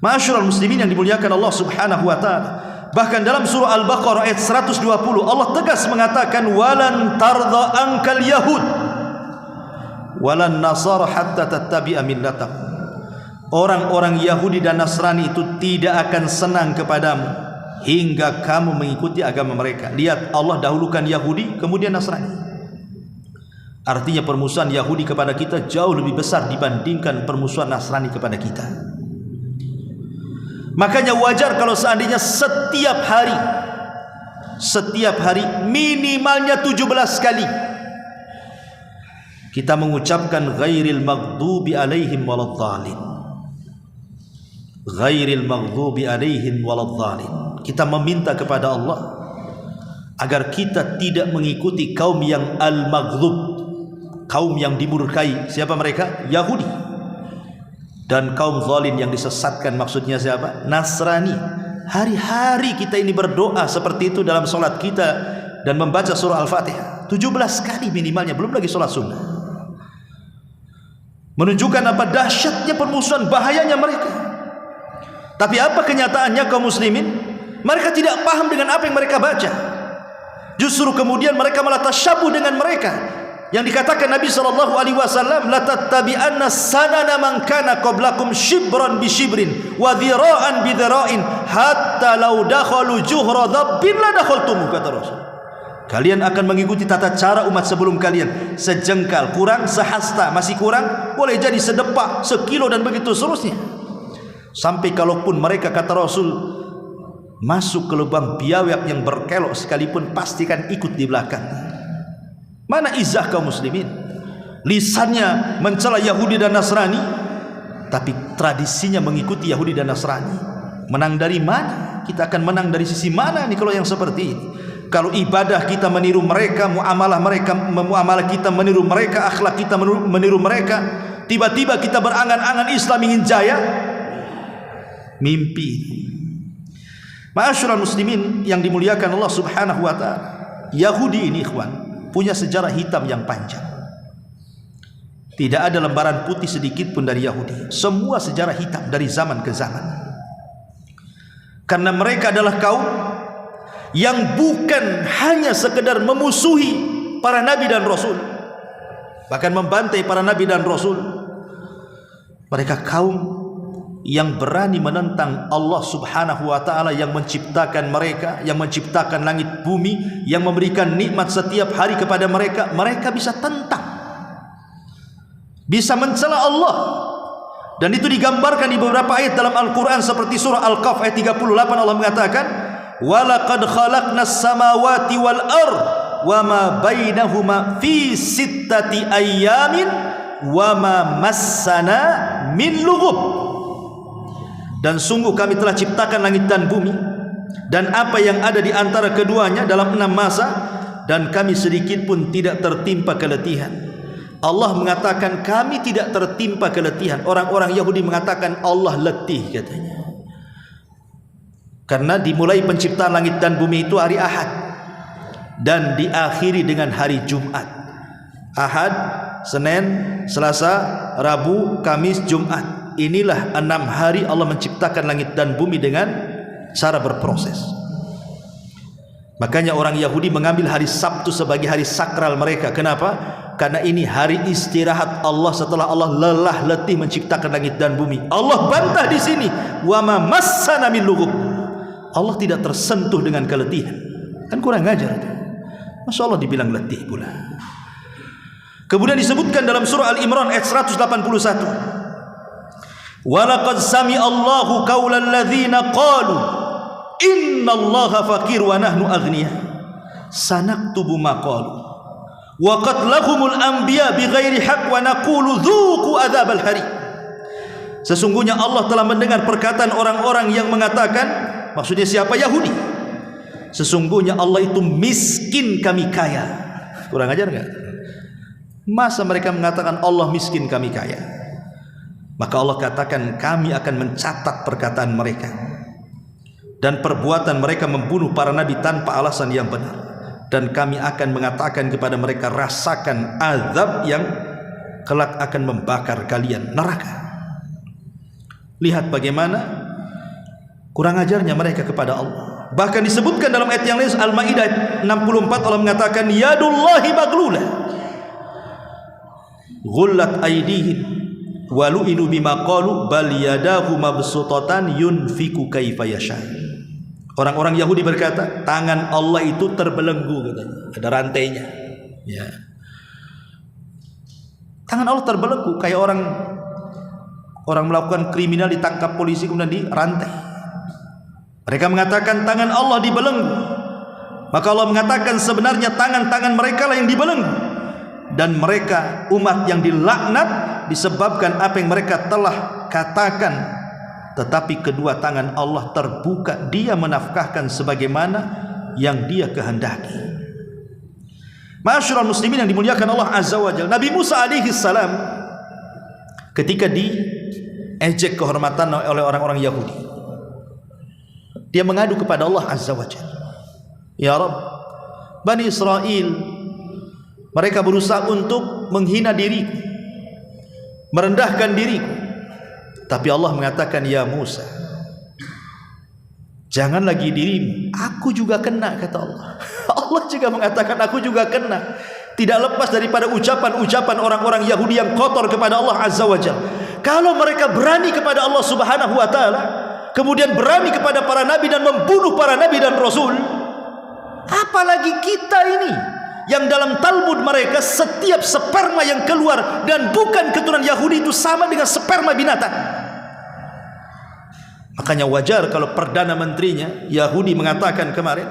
A: Ma'asyiral muslimin yang dimuliakan Allah Subhanahu wa taala. Bahkan dalam surah Al-Baqarah ayat 120 Allah tegas mengatakan, walan tardha ankal yahud walan nasara hatta tattabi'a millatahum. Orang-orang Yahudi dan Nasrani itu tidak akan senang kepadamu hingga kamu mengikuti agama mereka. Lihat, Allah dahulukan Yahudi kemudian Nasrani. Artinya permusuhan Yahudi kepada kita jauh lebih besar dibandingkan permusuhan Nasrani kepada kita. Makanya wajar kalau seandainya setiap hari minimalnya 17 kali kita mengucapkan ghairil maghdubi alaihim waladhdallin, ghairil maghdubi alaihim waladhdallin. Kita meminta kepada Allah agar kita tidak mengikuti kaum yang al-maghdub, kaum yang dimurkai. Siapa mereka? Yahudi. Dan kaum zalim yang disesatkan, maksudnya siapa? Nasrani. Hari-hari kita ini berdoa seperti itu dalam solat kita dan membaca surah Al-Fatihah 17 kali minimalnya, belum lagi solat sunnah. Menunjukkan apa dahsyatnya permusuhan, bahayanya mereka. Tapi apa kenyataannya kaum muslimin? Mereka tidak paham dengan apa yang mereka baca. Justru kemudian mereka malah tasyabuh dengan mereka. Yang dikatakan Nabi SAW, la tattabi'anna sanana man kana qablakum shibran bi shibrin wa dhira'an bi dhira'in hatta law dakhalu juhra dhabbin la dakhaltum, kata Rasul. Kalian akan mengikuti tata cara umat sebelum kalian, sejengkal kurang, sehasta masih kurang, boleh jadi sedepak, sekilo, dan begitu seterusnya. Sampai kalaupun mereka, kata Rasul, masuk ke lubang biawak yang berkelok sekalipun, pastikan ikut di belakang. Mana izah kaum muslimin? lisannya mencela Yahudi dan Nasrani, tapi tradisinya mengikuti Yahudi dan Nasrani. Menang dari mana? Kita akan menang dari sisi mana nih kalau yang seperti ini? Kalau ibadah kita meniru mereka, muamalah kita meniru mereka, akhlak kita meniru mereka, tiba-tiba kita berangan-angan Islam ingin jaya, mimpi. Ma'asyiral muslimin yang dimuliakan Allah Subhanahu wa taala, Yahudi ini ikhwan punya sejarah hitam yang panjang. Tidak ada lembaran putih sedikit pun dari Yahudi. Semua sejarah hitam dari zaman ke zaman. Karena mereka adalah kaum yang bukan hanya sekedar memusuhi para nabi dan rasul, bahkan membantai para nabi dan rasul. Mereka kaum yang berani menentang Allah Subhanahu wa taala yang menciptakan mereka, yang menciptakan langit bumi, yang memberikan nikmat setiap hari kepada mereka. Mereka bisa tentang, bisa mencela Allah. Dan itu digambarkan di beberapa ayat dalam Al-Quran, seperti surah Al-Kahf ayat 38. Allah mengatakan, walaqad khalaqnas samawati wal ard wama bainahuma fi sittati ayyamin wama massana min lughub. Dan sungguh kami telah ciptakan langit dan bumi dan apa yang ada di antara keduanya dalam 6 masa, dan kami sedikit pun tidak tertimpa keletihan. Allah mengatakan kami tidak tertimpa keletihan. Orang-orang Yahudi mengatakan Allah letih katanya. Karena dimulai penciptaan langit dan bumi itu hari Ahad dan diakhiri dengan hari Jumat. Ahad, Senin, Selasa, Rabu, Kamis, Jumat. Inilah 6 hari Allah menciptakan langit dan bumi dengan cara berproses. Makanya orang Yahudi mengambil hari Sabtu sebagai hari sakral mereka. Kenapa? Karena ini hari istirahat Allah setelah Allah lelah letih menciptakan langit dan bumi. Allah bantah di sini, wa ma massana min lughub. Allah tidak tersentuh dengan keletihan. Kan kurang ajar itu. Masya Allah dibilang letih pula. Kemudian disebutkan dalam surah Al-Imran ayat 181. Walaqad sami Allahu qaulal ladzina qalu innallaha faqir wa nahnu aghniya sanaktubu ma qalu wa qatlahumul anbiya bighairi haqq wa naqulu dzuqu adzabal hari. Sesungguhnya Allah telah mendengar perkataan orang-orang yang mengatakan, maksudnya siapa? Yahudi. Sesungguhnya Allah itu miskin, kami kaya. Kurang ajar enggak? Masa mereka mengatakan Allah miskin, kami kaya? Maka Allah katakan kami akan mencatat perkataan mereka dan perbuatan mereka membunuh para nabi tanpa alasan yang benar, dan kami akan mengatakan kepada mereka, rasakan azab yang kelak akan membakar kalian, neraka. Lihat bagaimana kurang ajarnya mereka kepada Allah. Bahkan disebutkan dalam ayat yang lain, Al-Maidah 64, Allah mengatakan yadullahi maglulah ghullat aydihim walu'inu bima qalu bal yadahu mabsutatan yunfiku kaifa yasha. Orang-orang Yahudi berkata, tangan Allah itu terbelenggu katanya, ada rantainya. Ya. Tangan Allah terbelenggu kayak orang melakukan kriminal ditangkap polisi kemudian dirantai. Mereka mengatakan tangan Allah dibelenggu. Maka Allah mengatakan sebenarnya tangan-tangan mereka lah yang dibelenggu. Dan mereka umat yang dilaknat disebabkan apa yang mereka telah katakan. Tetapi kedua tangan Allah terbuka, dia menafkahkan sebagaimana yang dia kehendaki. Ma'asyiral muslimin yang dimuliakan Allah Azza wa Jalla, Nabi Musa alaihi salam ketika diejek kehormatan oleh orang-orang Yahudi, dia mengadu kepada Allah Azza wa Jalla, ya Rabb, Bani Israel mereka berusaha untuk menghina diriku, merendahkan diriku. Tapi Allah mengatakan, ya Musa, jangan lagi dirimu, aku juga kena, kata Allah. Allah juga mengatakan aku juga kena. Tidak lepas daripada ucapan-ucapan orang-orang Yahudi yang kotor kepada Allah Azza wa Jalla. Kalau mereka berani kepada Allah Subhanahu wa taala, kemudian berani kepada para nabi dan membunuh para nabi dan rasul, apalagi kita ini yang dalam Talmud mereka setiap sperma yang keluar dan bukan keturunan Yahudi itu sama dengan sperma binatang. Makanya wajar kalau Perdana Menterinya Yahudi mengatakan kemarin,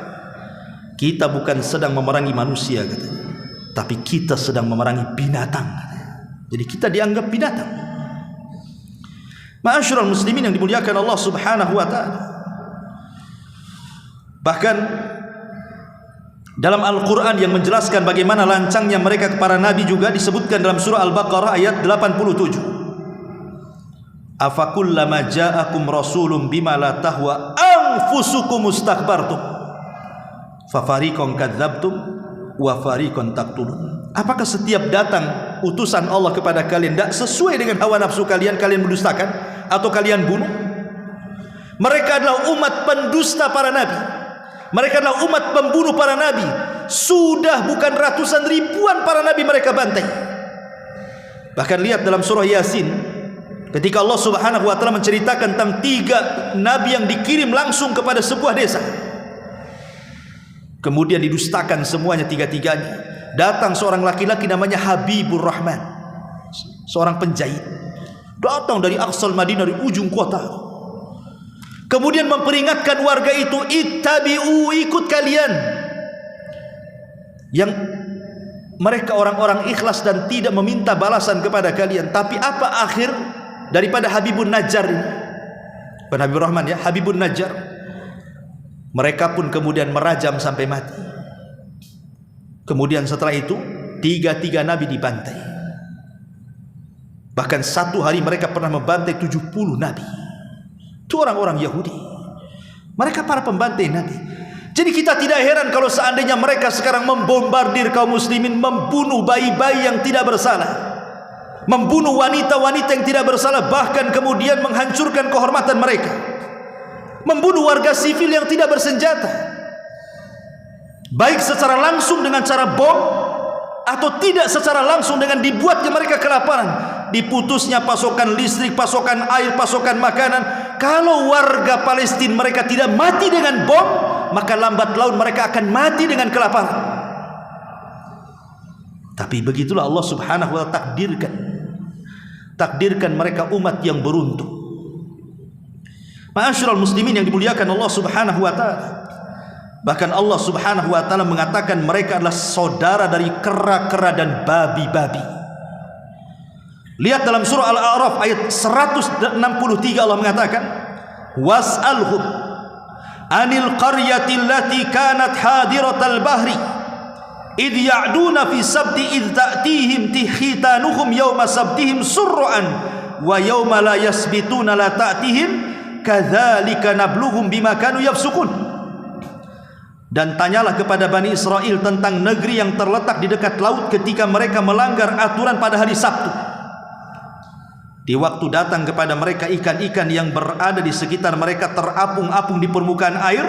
A: kita bukan sedang memerangi manusia katanya, tapi kita sedang memerangi binatang katanya. Jadi kita dianggap binatang. Ma'asyiral muslimin yang dimuliakan Allah Subhanahu wa taala. Bahkan dalam Al-Quran yang menjelaskan bagaimana lancangnya mereka kepada Nabi juga disebutkan dalam surah Al-Baqarah ayat 87. Afakullama ja'akum rasulun bima la tahwa anfusukum mustakbartum fafariqan kadzabtum wa fariqan taqtulun. Apakah setiap datang utusan Allah kepada kalian tidak sesuai dengan hawa nafsu kalian, kalian mendustakan atau kalian bunuh? Mereka adalah umat pendusta para nabi. Mereka adalah umat pembunuh para nabi. Sudah bukan ratusan ribuan para nabi mereka bantai. Bahkan lihat dalam surah Yasin, ketika Allah Subhanahu wa taala menceritakan tentang 3 nabi yang dikirim langsung kepada sebuah desa, kemudian didustakan semuanya, 3-tiganya. Datang seorang laki-laki namanya Habibur Rahman, seorang penjahit, datang dari Aqsal Madinah, dari ujung kota, kemudian memperingatkan warga itu, ittabi'u, ikut kalian. Yang mereka orang-orang ikhlas dan tidak meminta balasan kepada kalian. Tapi apa akhir daripada Habibun Najjar ini? Bukan Habibur Rahman ya, Habibun Najjar. Mereka pun kemudian merajam sampai mati. Kemudian setelah itu 3 nabi dibantai. Bahkan satu hari mereka pernah membantai 70 nabi. Itu orang-orang Yahudi. Mereka para pembantai nabi. Jadi kita tidak heran kalau seandainya mereka sekarang membombardir kaum muslimin, membunuh bayi-bayi yang tidak bersalah, membunuh wanita-wanita yang tidak bersalah, bahkan kemudian menghancurkan kehormatan mereka, membunuh warga sivil yang tidak bersenjata, baik secara langsung dengan cara bom atau tidak secara langsung dengan dibuatnya mereka kelaparan, diputusnya pasokan listrik, pasokan air, pasokan makanan. Kalau warga Palestina mereka tidak mati dengan bom, maka lambat laun mereka akan mati dengan kelaparan. Tapi begitulah Allah Subhanahu wa taala takdirkan mereka umat yang beruntung. Ma'asyiral muslimin yang dimuliakan Allah Subhanahu wa taala. Bahkan Allah Subhanahu wa taala mengatakan mereka adalah saudara dari kera-kera dan babi-babi. Lihat dalam surah Al-A'raf ayat 163 Allah mengatakan, was'alhum anil qaryati allati kanat hadiratal bahri idh ya'duna fi sabti idh ta'tihim khitanuhum yawma sabtihim surran wa yawma la yasbituna la ta'tihim kadzalika nabluhum bima kanu yafsukun. Dan tanyalah kepada Bani Israel tentang negeri yang terletak di dekat laut ketika mereka melanggar aturan pada hari Sabtu. Di waktu datang kepada mereka ikan-ikan yang berada di sekitar mereka terapung-apung di permukaan air,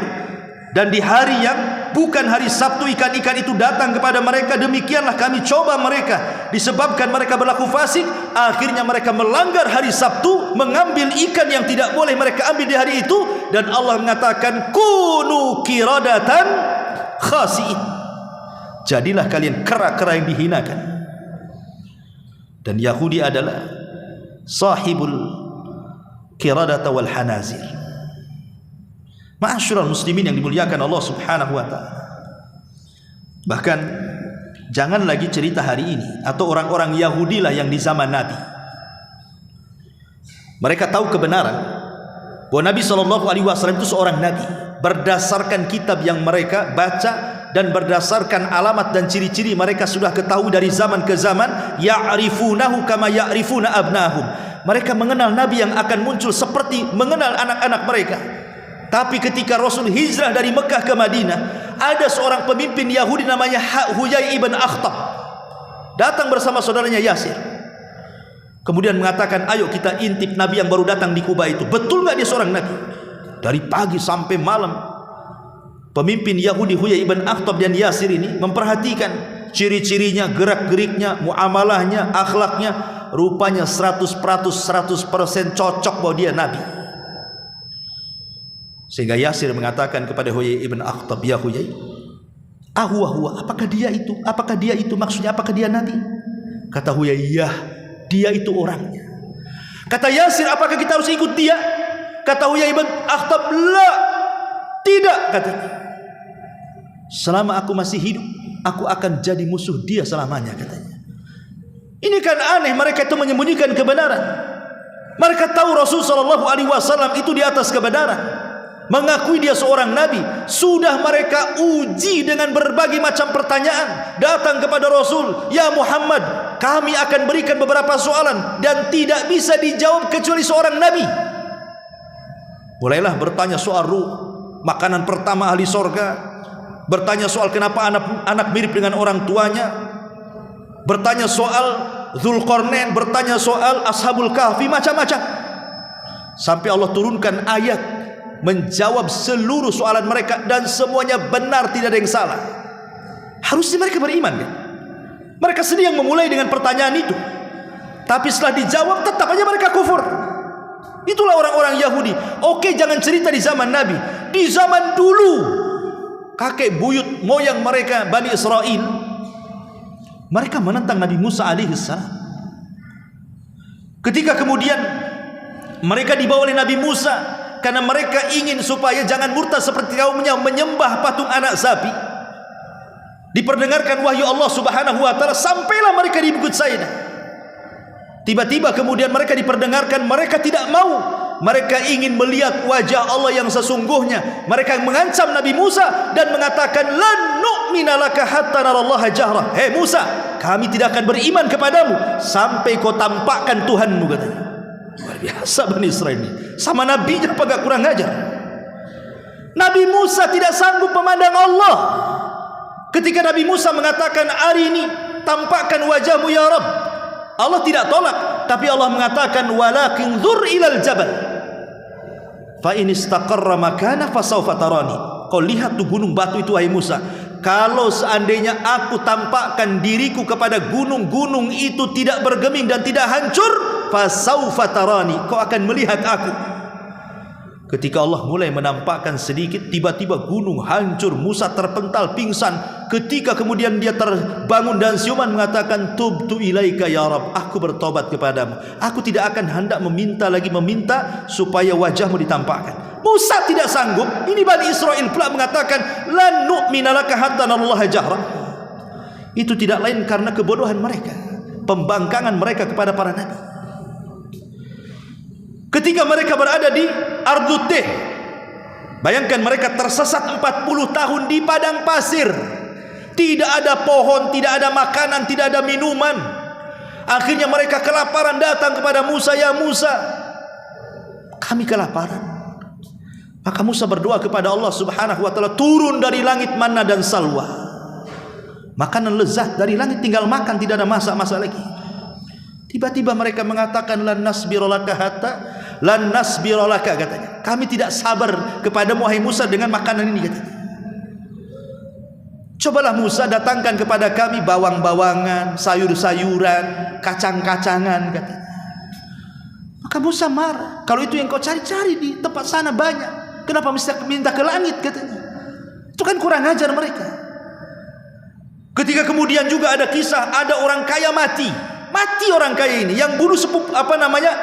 A: dan di hari yang bukan hari Sabtu ikan-ikan itu datang kepada mereka. Demikianlah kami coba mereka. Disebabkan mereka berlaku fasik, akhirnya mereka melanggar hari Sabtu, mengambil ikan yang tidak boleh mereka ambil di hari itu. Dan Allah mengatakan kunu kiradatan khasi'in, jadilah kalian kera-kera yang dihinakan. Dan Yahudi adalah sahibul kiradata wal hanazir. Ma'asyiral muslimin yang dimuliakan Allah Subhanahu wa taala. Bahkan jangan lagi cerita hari ini atau orang-orang Yahudi lah yang di zaman Nabi. Mereka tahu kebenaran bahwa Nabi SAW itu seorang Nabi berdasarkan kitab yang mereka baca dan berdasarkan alamat dan ciri-ciri mereka sudah ketahui dari zaman ke zaman. Ya'rifunahu kama ya'rifuna abnahum. Mereka mengenal Nabi yang akan muncul seperti mengenal anak-anak mereka. Tapi ketika Rasul hijrah dari Mekah ke Madinah, ada seorang pemimpin Yahudi namanya Huyai ibn Akhtab datang bersama saudaranya Yasir. Kemudian mengatakan, ayo kita intip Nabi yang baru datang di Kuba itu. Betul nggak dia seorang Nabi? Dari pagi sampai malam pemimpin Yahudi Huyai ibn Akhtab dan Yasir ini memperhatikan ciri-cirinya, gerak-geriknya, muamalahnya, akhlaknya. Rupanya 100% cocok bahwa dia Nabi. Sehingga Yasir mengatakan kepada Huyai ibn Akhtab, ya Huyai, huwa, apakah dia itu? Apakah dia itu? Maksudnya apakah dia Nabi? Kata Huyai, ya, dia itu orangnya. Kata Yasir, apakah kita harus ikut dia? Kata Huyai ibn Akhtab, la, tidak, katanya. Selama aku masih hidup, aku akan jadi musuh dia selamanya, katanya. Ini kan aneh, mereka itu menyembunyikan kebenaran. Mereka tahu Rasul sallallahu alaihi wasallam itu di atas kebenaran, mengakui dia seorang nabi. Sudah mereka uji dengan berbagai macam pertanyaan, datang kepada Rasul, "Ya Muhammad, kami akan berikan beberapa soalan dan tidak bisa dijawab kecuali seorang nabi." Mulailah bertanya soal ruh, makanan pertama ahli sorga, bertanya soal kenapa anak mirip dengan orang tuanya, bertanya soal Dzulqarnain, bertanya soal Ashabul Kahfi, macam-macam, sampai Allah turunkan ayat menjawab seluruh soalan mereka, dan semuanya benar, tidak ada yang salah. Harusnya mereka beriman kan? Mereka sendiri yang memulai dengan pertanyaan itu, tapi setelah dijawab tetap aja mereka kufur. Itulah orang-orang Yahudi. Oke, jangan cerita di zaman Nabi, di zaman dulu kakek buyut moyang mereka Bani Israel, mereka menentang Nabi Musa alaihissalam. Ketika kemudian mereka dibawa oleh Nabi Musa karena mereka ingin supaya jangan murtad seperti kaumnya menyembah patung anak sapi, diperdengarkan wahyu Allah subhanahu wa ta'ala, sampailah mereka di Bukit Sayda. Tiba-tiba kemudian mereka diperdengarkan, mereka tidak mau. Mereka ingin melihat wajah Allah yang sesungguhnya. Mereka mengancam Nabi Musa dan mengatakan, "Lan nu'mina laka hatta narallaha jahra." Hei Musa, kami tidak akan beriman kepadamu sampai kau tampakkan Tuhanmu, katanya. Luar biasa Bani Israel ini. Sama nabinya apa gak kurang ajar? Nabi Musa tidak sanggup memandang Allah. Ketika Nabi Musa mengatakan, "Hari ini tampakkan wajahmu ya Rabb," Allah tidak tolak, tapi Allah mengatakan, "Walakin dzur ilal jabal fa in istaqarra makana fasawfa tarani." Kau lihat tuh gunung batu itu wahai Musa, kalau seandainya aku tampakkan diriku kepada gunung-gunung itu tidak bergeming dan tidak hancur, fasawfa tarani, kau akan melihat aku. Ketika Allah mulai menampakkan sedikit, tiba-tiba gunung hancur, Musa terpental pingsan. Ketika kemudian dia terbangun dan siuman mengatakan, "Tubtu ilaika ya Rabb," aku bertobat kepadamu, aku tidak akan hendak meminta supaya wajahmu ditampakkan. Musa tidak sanggup. Ini Bani Israel pula mengatakan, "Lan nu'mina laka hatta narallaha jahra." Itu tidak lain karena kebodohan mereka, pembangkangan mereka kepada para nabi. Ketika mereka berada di Ardut Teh, bayangkan mereka tersesat 40 tahun di padang pasir, tidak ada pohon, tidak ada makanan, tidak ada minuman. Akhirnya mereka kelaparan, datang kepada Musa, "Ya Musa, kami kelaparan." Maka Musa berdoa kepada Allah subhanahu wa ta'ala, turun dari langit manna dan salwa, makanan lezat dari langit, tinggal makan, tidak ada masak-masak lagi. Tiba-tiba mereka mengatakan, "Lan nasbirolaka hatta lan nasbirolaka," katanya, kami tidak sabar kepadamu wahai Musa dengan makanan ini, katanya. Cobalah Musa datangkan kepada kami bawang-bawangan, sayur-sayuran, kacang-kacangan, katanya. Maka Musa marah, "Kalau itu yang kau cari-cari di tempat sana banyak, kenapa mesti minta ke langit?" katanya. Itu kan kurang ajar mereka. Ketika kemudian juga ada kisah, ada orang kaya mati orang kaya ini yang bunuh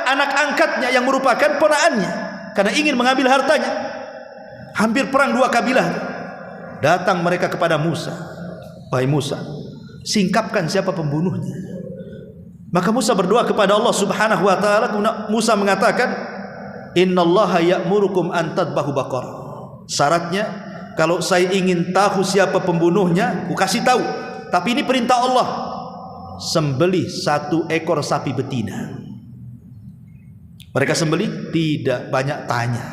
A: anak angkatnya yang merupakan ponaannya karena ingin mengambil hartanya. Hampir perang dua kabilah. Datang mereka kepada Musa, "Wahai Musa, singkapkan siapa pembunuhnya." Maka Musa berdoa kepada Allah subhanahu wa ta'ala. Musa mengatakan, "Innallaha ya'murukum an tadbahu baqarah." Syaratnya, kalau saya ingin tahu siapa pembunuhnya, aku kasih tahu. Tapi ini perintah Allah, sembelih 1 ekor sapi betina. Mereka sembelih, tidak banyak tanya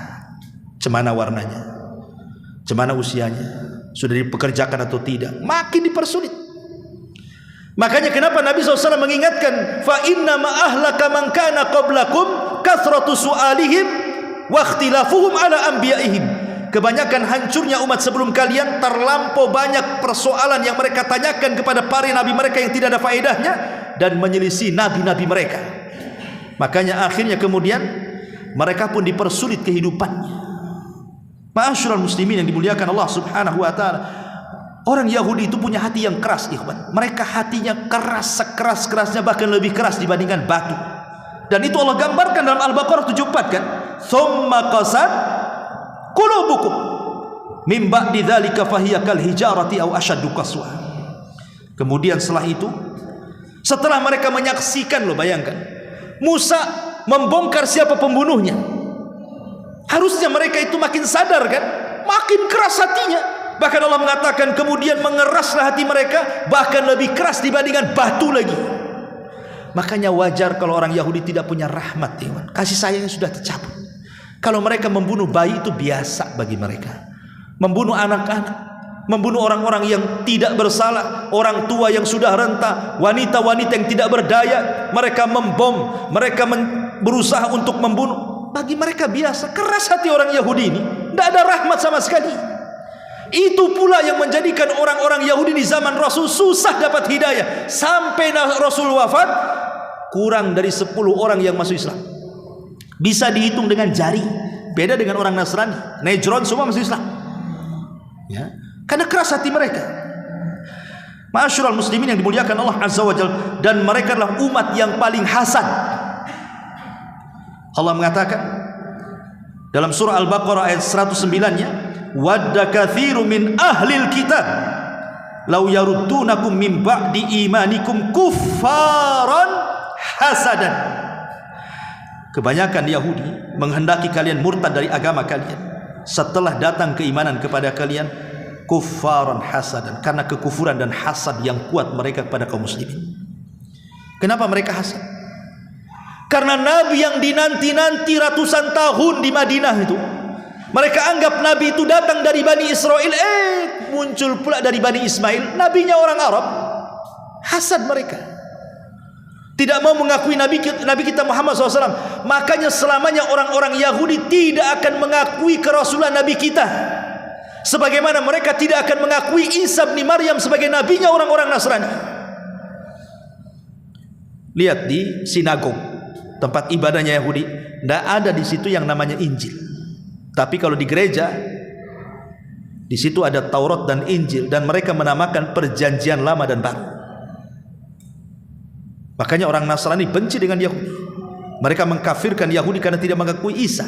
A: cemana warnanya, cemana usianya, sudah dipekerjakan atau tidak. Makin dipersulit. Makanya kenapa Nabi SAW mengingatkan, "Fa inna ma ahlaka man kana qablakum kathratu su'alihim wa ikhtilafuhum ala anbiya'ihim." Kebanyakan hancurnya umat sebelum kalian, terlampau banyak persoalan yang mereka tanyakan kepada para nabi mereka yang tidak ada faedahnya, dan menyelisih nabi-nabi mereka. Makanya akhirnya kemudian mereka pun dipersulit kehidupannya. Ma'asyiral muslimin yang dimuliakan Allah subhanahu wa ta'ala, orang Yahudi itu punya hati yang keras, ikhwan. Mereka hatinya keras, sekeras-kerasnya, bahkan lebih keras dibandingkan batu. Dan itu Allah gambarkan dalam Al-Baqarah 74 kan, "Tsumma qasat qulubukum min ba'di dzalika fahiya kal hijarati aw ashaddu qaswa." Kemudian setelah itu Setelah mereka menyaksikan, loh bayangkan, Musa membongkar siapa pembunuhnya. Harusnya mereka itu makin sadar kan, makin keras hatinya. Bahkan Allah mengatakan kemudian mengeraslah hati mereka, bahkan lebih keras dibandingkan batu lagi. Makanya wajar kalau orang Yahudi tidak punya rahmat, teman. Kasih sayangnya sudah tercabut. Kalau mereka membunuh bayi itu biasa bagi mereka. Membunuh anak-anak, membunuh orang-orang yang tidak bersalah, orang tua yang sudah renta, wanita-wanita yang tidak berdaya, mereka membom, mereka berusaha untuk membunuh. Bagi mereka biasa. Keras hati orang Yahudi ini, tidak ada rahmat sama sekali. Itu pula yang menjadikan orang-orang Yahudi di zaman Rasul susah dapat hidayah. Sampai Rasul wafat, kurang dari 10 orang yang masuk Islam. Bisa dihitung dengan jari. Beda dengan orang Nasrani, Nejron semua masuk Islam ya, karena keras hati mereka. Ma'asyiral muslimin yang dimuliakan Allah Azza wa Jalla, dan mereka adalah umat yang paling hasad. Allah mengatakan dalam surah Al-Baqarah ayat 109-nya, wadda katsiru min ahlil kitab law yaruddunakum min ba'di imanikum kuffaran hasadan. Kebanyakan Yahudi menghendaki kalian murtad dari agama kalian setelah datang keimanan kepada kalian, kuffaran hasadan, karena kekufuran dan hasad yang kuat mereka kepada kaum muslimin. Kenapa mereka hasad? Karena Nabi yang dinanti-nanti ratusan tahun di Madinah itu, mereka anggap Nabi itu datang dari Bani Israel, muncul pula dari Bani Ismail, nabinya orang Arab. Hasad mereka, tidak mau mengakui Nabi kita Muhammad SAW. Makanya selamanya orang-orang Yahudi tidak akan mengakui kerasulan Nabi kita, sebagaimana mereka tidak akan mengakui Isa bin Maryam sebagai nabinya orang-orang Nasrani. Lihat di sinagog, tempat ibadahnya Yahudi, tidak ada di situ yang namanya Injil. Tapi kalau di gereja, di situ ada Taurat dan Injil, dan mereka menamakan perjanjian lama dan baru. Makanya orang Nasrani benci dengan Yahudi. Mereka mengkafirkan Yahudi karena tidak mengakui Isa.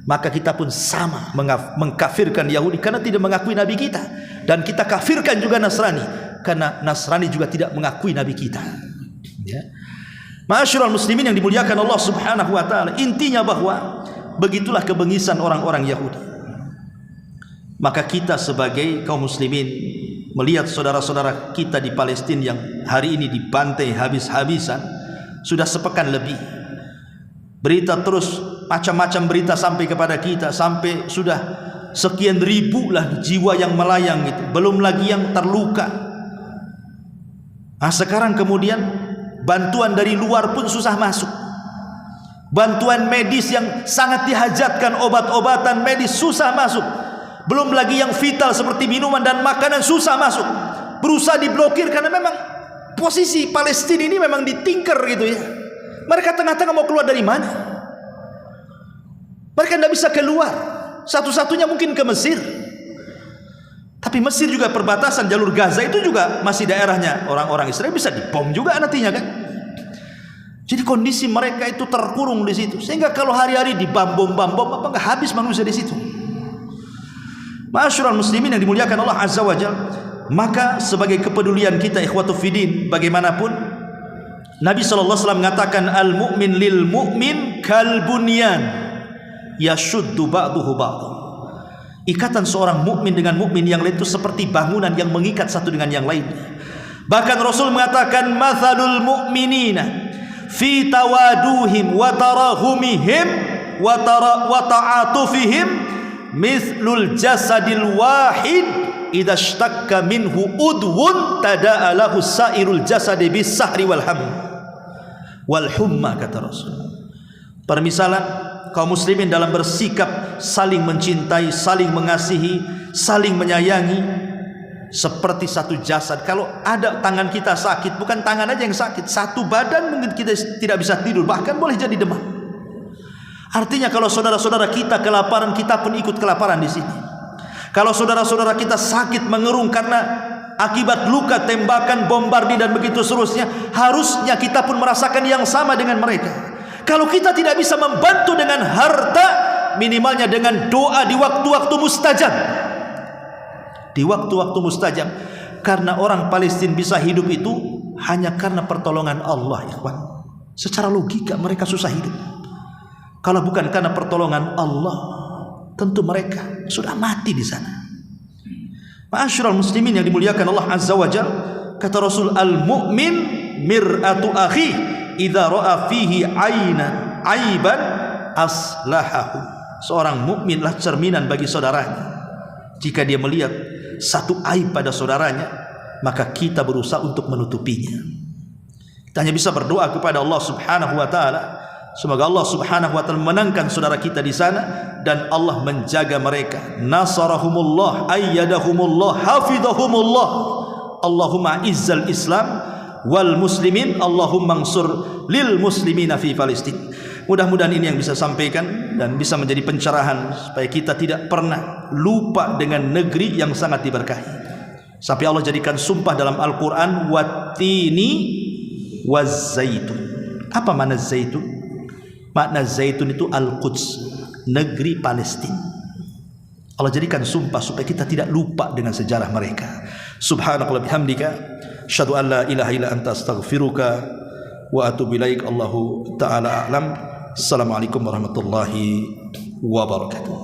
A: Maka kita pun sama mengkafirkan Yahudi karena tidak mengakui Nabi kita. Dan kita kafirkan juga Nasrani karena Nasrani juga tidak mengakui Nabi kita ya. Ma'asyiral muslimin yang dimuliakan Allah Subhanahu wa ta'ala, intinya bahwa begitulah kebengisan orang-orang Yahudi. Maka kita sebagai kaum muslimin melihat saudara-saudara kita di Palestina yang hari ini dibantai habis-habisan, sudah sepekan lebih. Berita terus, macam-macam berita sampai kepada kita, sampai sudah sekian ribu lah jiwa yang melayang itu, belum lagi yang terluka. Nah, sekarang kemudian bantuan dari luar pun susah masuk. Bantuan medis yang sangat dihajatkan, obat-obatan medis susah masuk. Belum lagi yang vital seperti minuman dan makanan susah masuk. Berusaha diblokir karena memang posisi Palestina ini memang ditingker gitu ya. Mereka tengah-tengah mau keluar dari mana? Mereka tidak bisa keluar. Satu-satunya mungkin ke Mesir. Tapi Mesir juga perbatasan, jalur Gaza itu juga masih daerahnya orang-orang Israel, bisa dibom juga nantinya kan. Jadi kondisi mereka itu terkurung di situ, sehingga kalau hari-hari dibom apa nggak habis manusia di situ. Ma'asyiral muslimin yang dimuliakan Allah Azza wa Jalla, maka sebagai kepedulian kita ikhwatu fiddin, bagaimanapun Nabi SAW mengatakan al-mu'min lil mu'min kal bunyan yashuddu ba'duhu ba'd. Ikatan seorang mukmin dengan mukmin yang lain itu seperti bangunan yang mengikat satu dengan yang lainnya. Bahkan Rasul mengatakan mathalul mu'minina fi tawaduhim wa tarahumihim wa ta'atufihim mithlul jasadil wahid idza ishtaka minhu udwun tada'a lahu sairul jasadi bis sahri wal humma, kata Rasul. Permisalan kaum muslimin dalam bersikap saling mencintai, saling mengasihi, saling menyayangi seperti satu jasad. Kalau ada tangan kita sakit, bukan tangan aja yang sakit, satu badan mungkin kita tidak bisa tidur, bahkan boleh jadi demam. Artinya kalau saudara-saudara kita kelaparan, kita pun ikut kelaparan di sini. Kalau saudara-saudara kita sakit mengerung karena akibat luka, tembakan, bombardir dan begitu seterusnya, harusnya kita pun merasakan yang sama dengan mereka. Kalau kita tidak bisa membantu dengan harta, minimalnya dengan doa di waktu-waktu mustajab. Di waktu-waktu mustajab. Karena orang Palestina bisa hidup itu hanya karena pertolongan Allah, ikhwan. Secara logika mereka susah hidup. Kalau bukan karena pertolongan Allah, tentu mereka sudah mati di sana. Ma'asyiral muslimin yang dimuliakan Allah Azza wa Jalla, kata Rasul, al-mu'min mir'atu akhi idza ra'a fihi aiban aslahahu. Seorang mukminlah cerminan bagi saudaranya. Jika dia melihat satu aib pada saudaranya, maka kita berusaha untuk menutupinya. Kita hanya bisa berdoa kepada Allah Subhanahu wa taala, semoga Allah Subhanahu wa taala menangkan saudara kita di sana dan Allah menjaga mereka. Nasarahumullah, ayyadahumullah, hafidhahumullah. Allahumma izzal Islam wal muslimin, Allahumma ansur lil muslimina fi Palestin. Mudah-mudahan ini yang bisa sampaikan dan bisa menjadi pencerahan supaya kita tidak pernah lupa dengan negeri yang sangat diberkahi. Sampai Allah jadikan sumpah dalam Al-Quran, wattini wazzaitun. Apa makna zaitun? Makna zaitun itu Al-Quds, negeri Palestina. Allah jadikan sumpah supaya kita tidak lupa dengan sejarah mereka. Subhanakallah bihamdika, asyhadu an la ilaha illa anta astaghfiruka wa atubu ilaik. Allahu ta'ala a'lam. Assalamualaikum warahmatullahi wabarakatuh.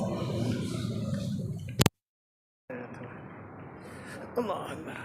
B: Allah Akbar.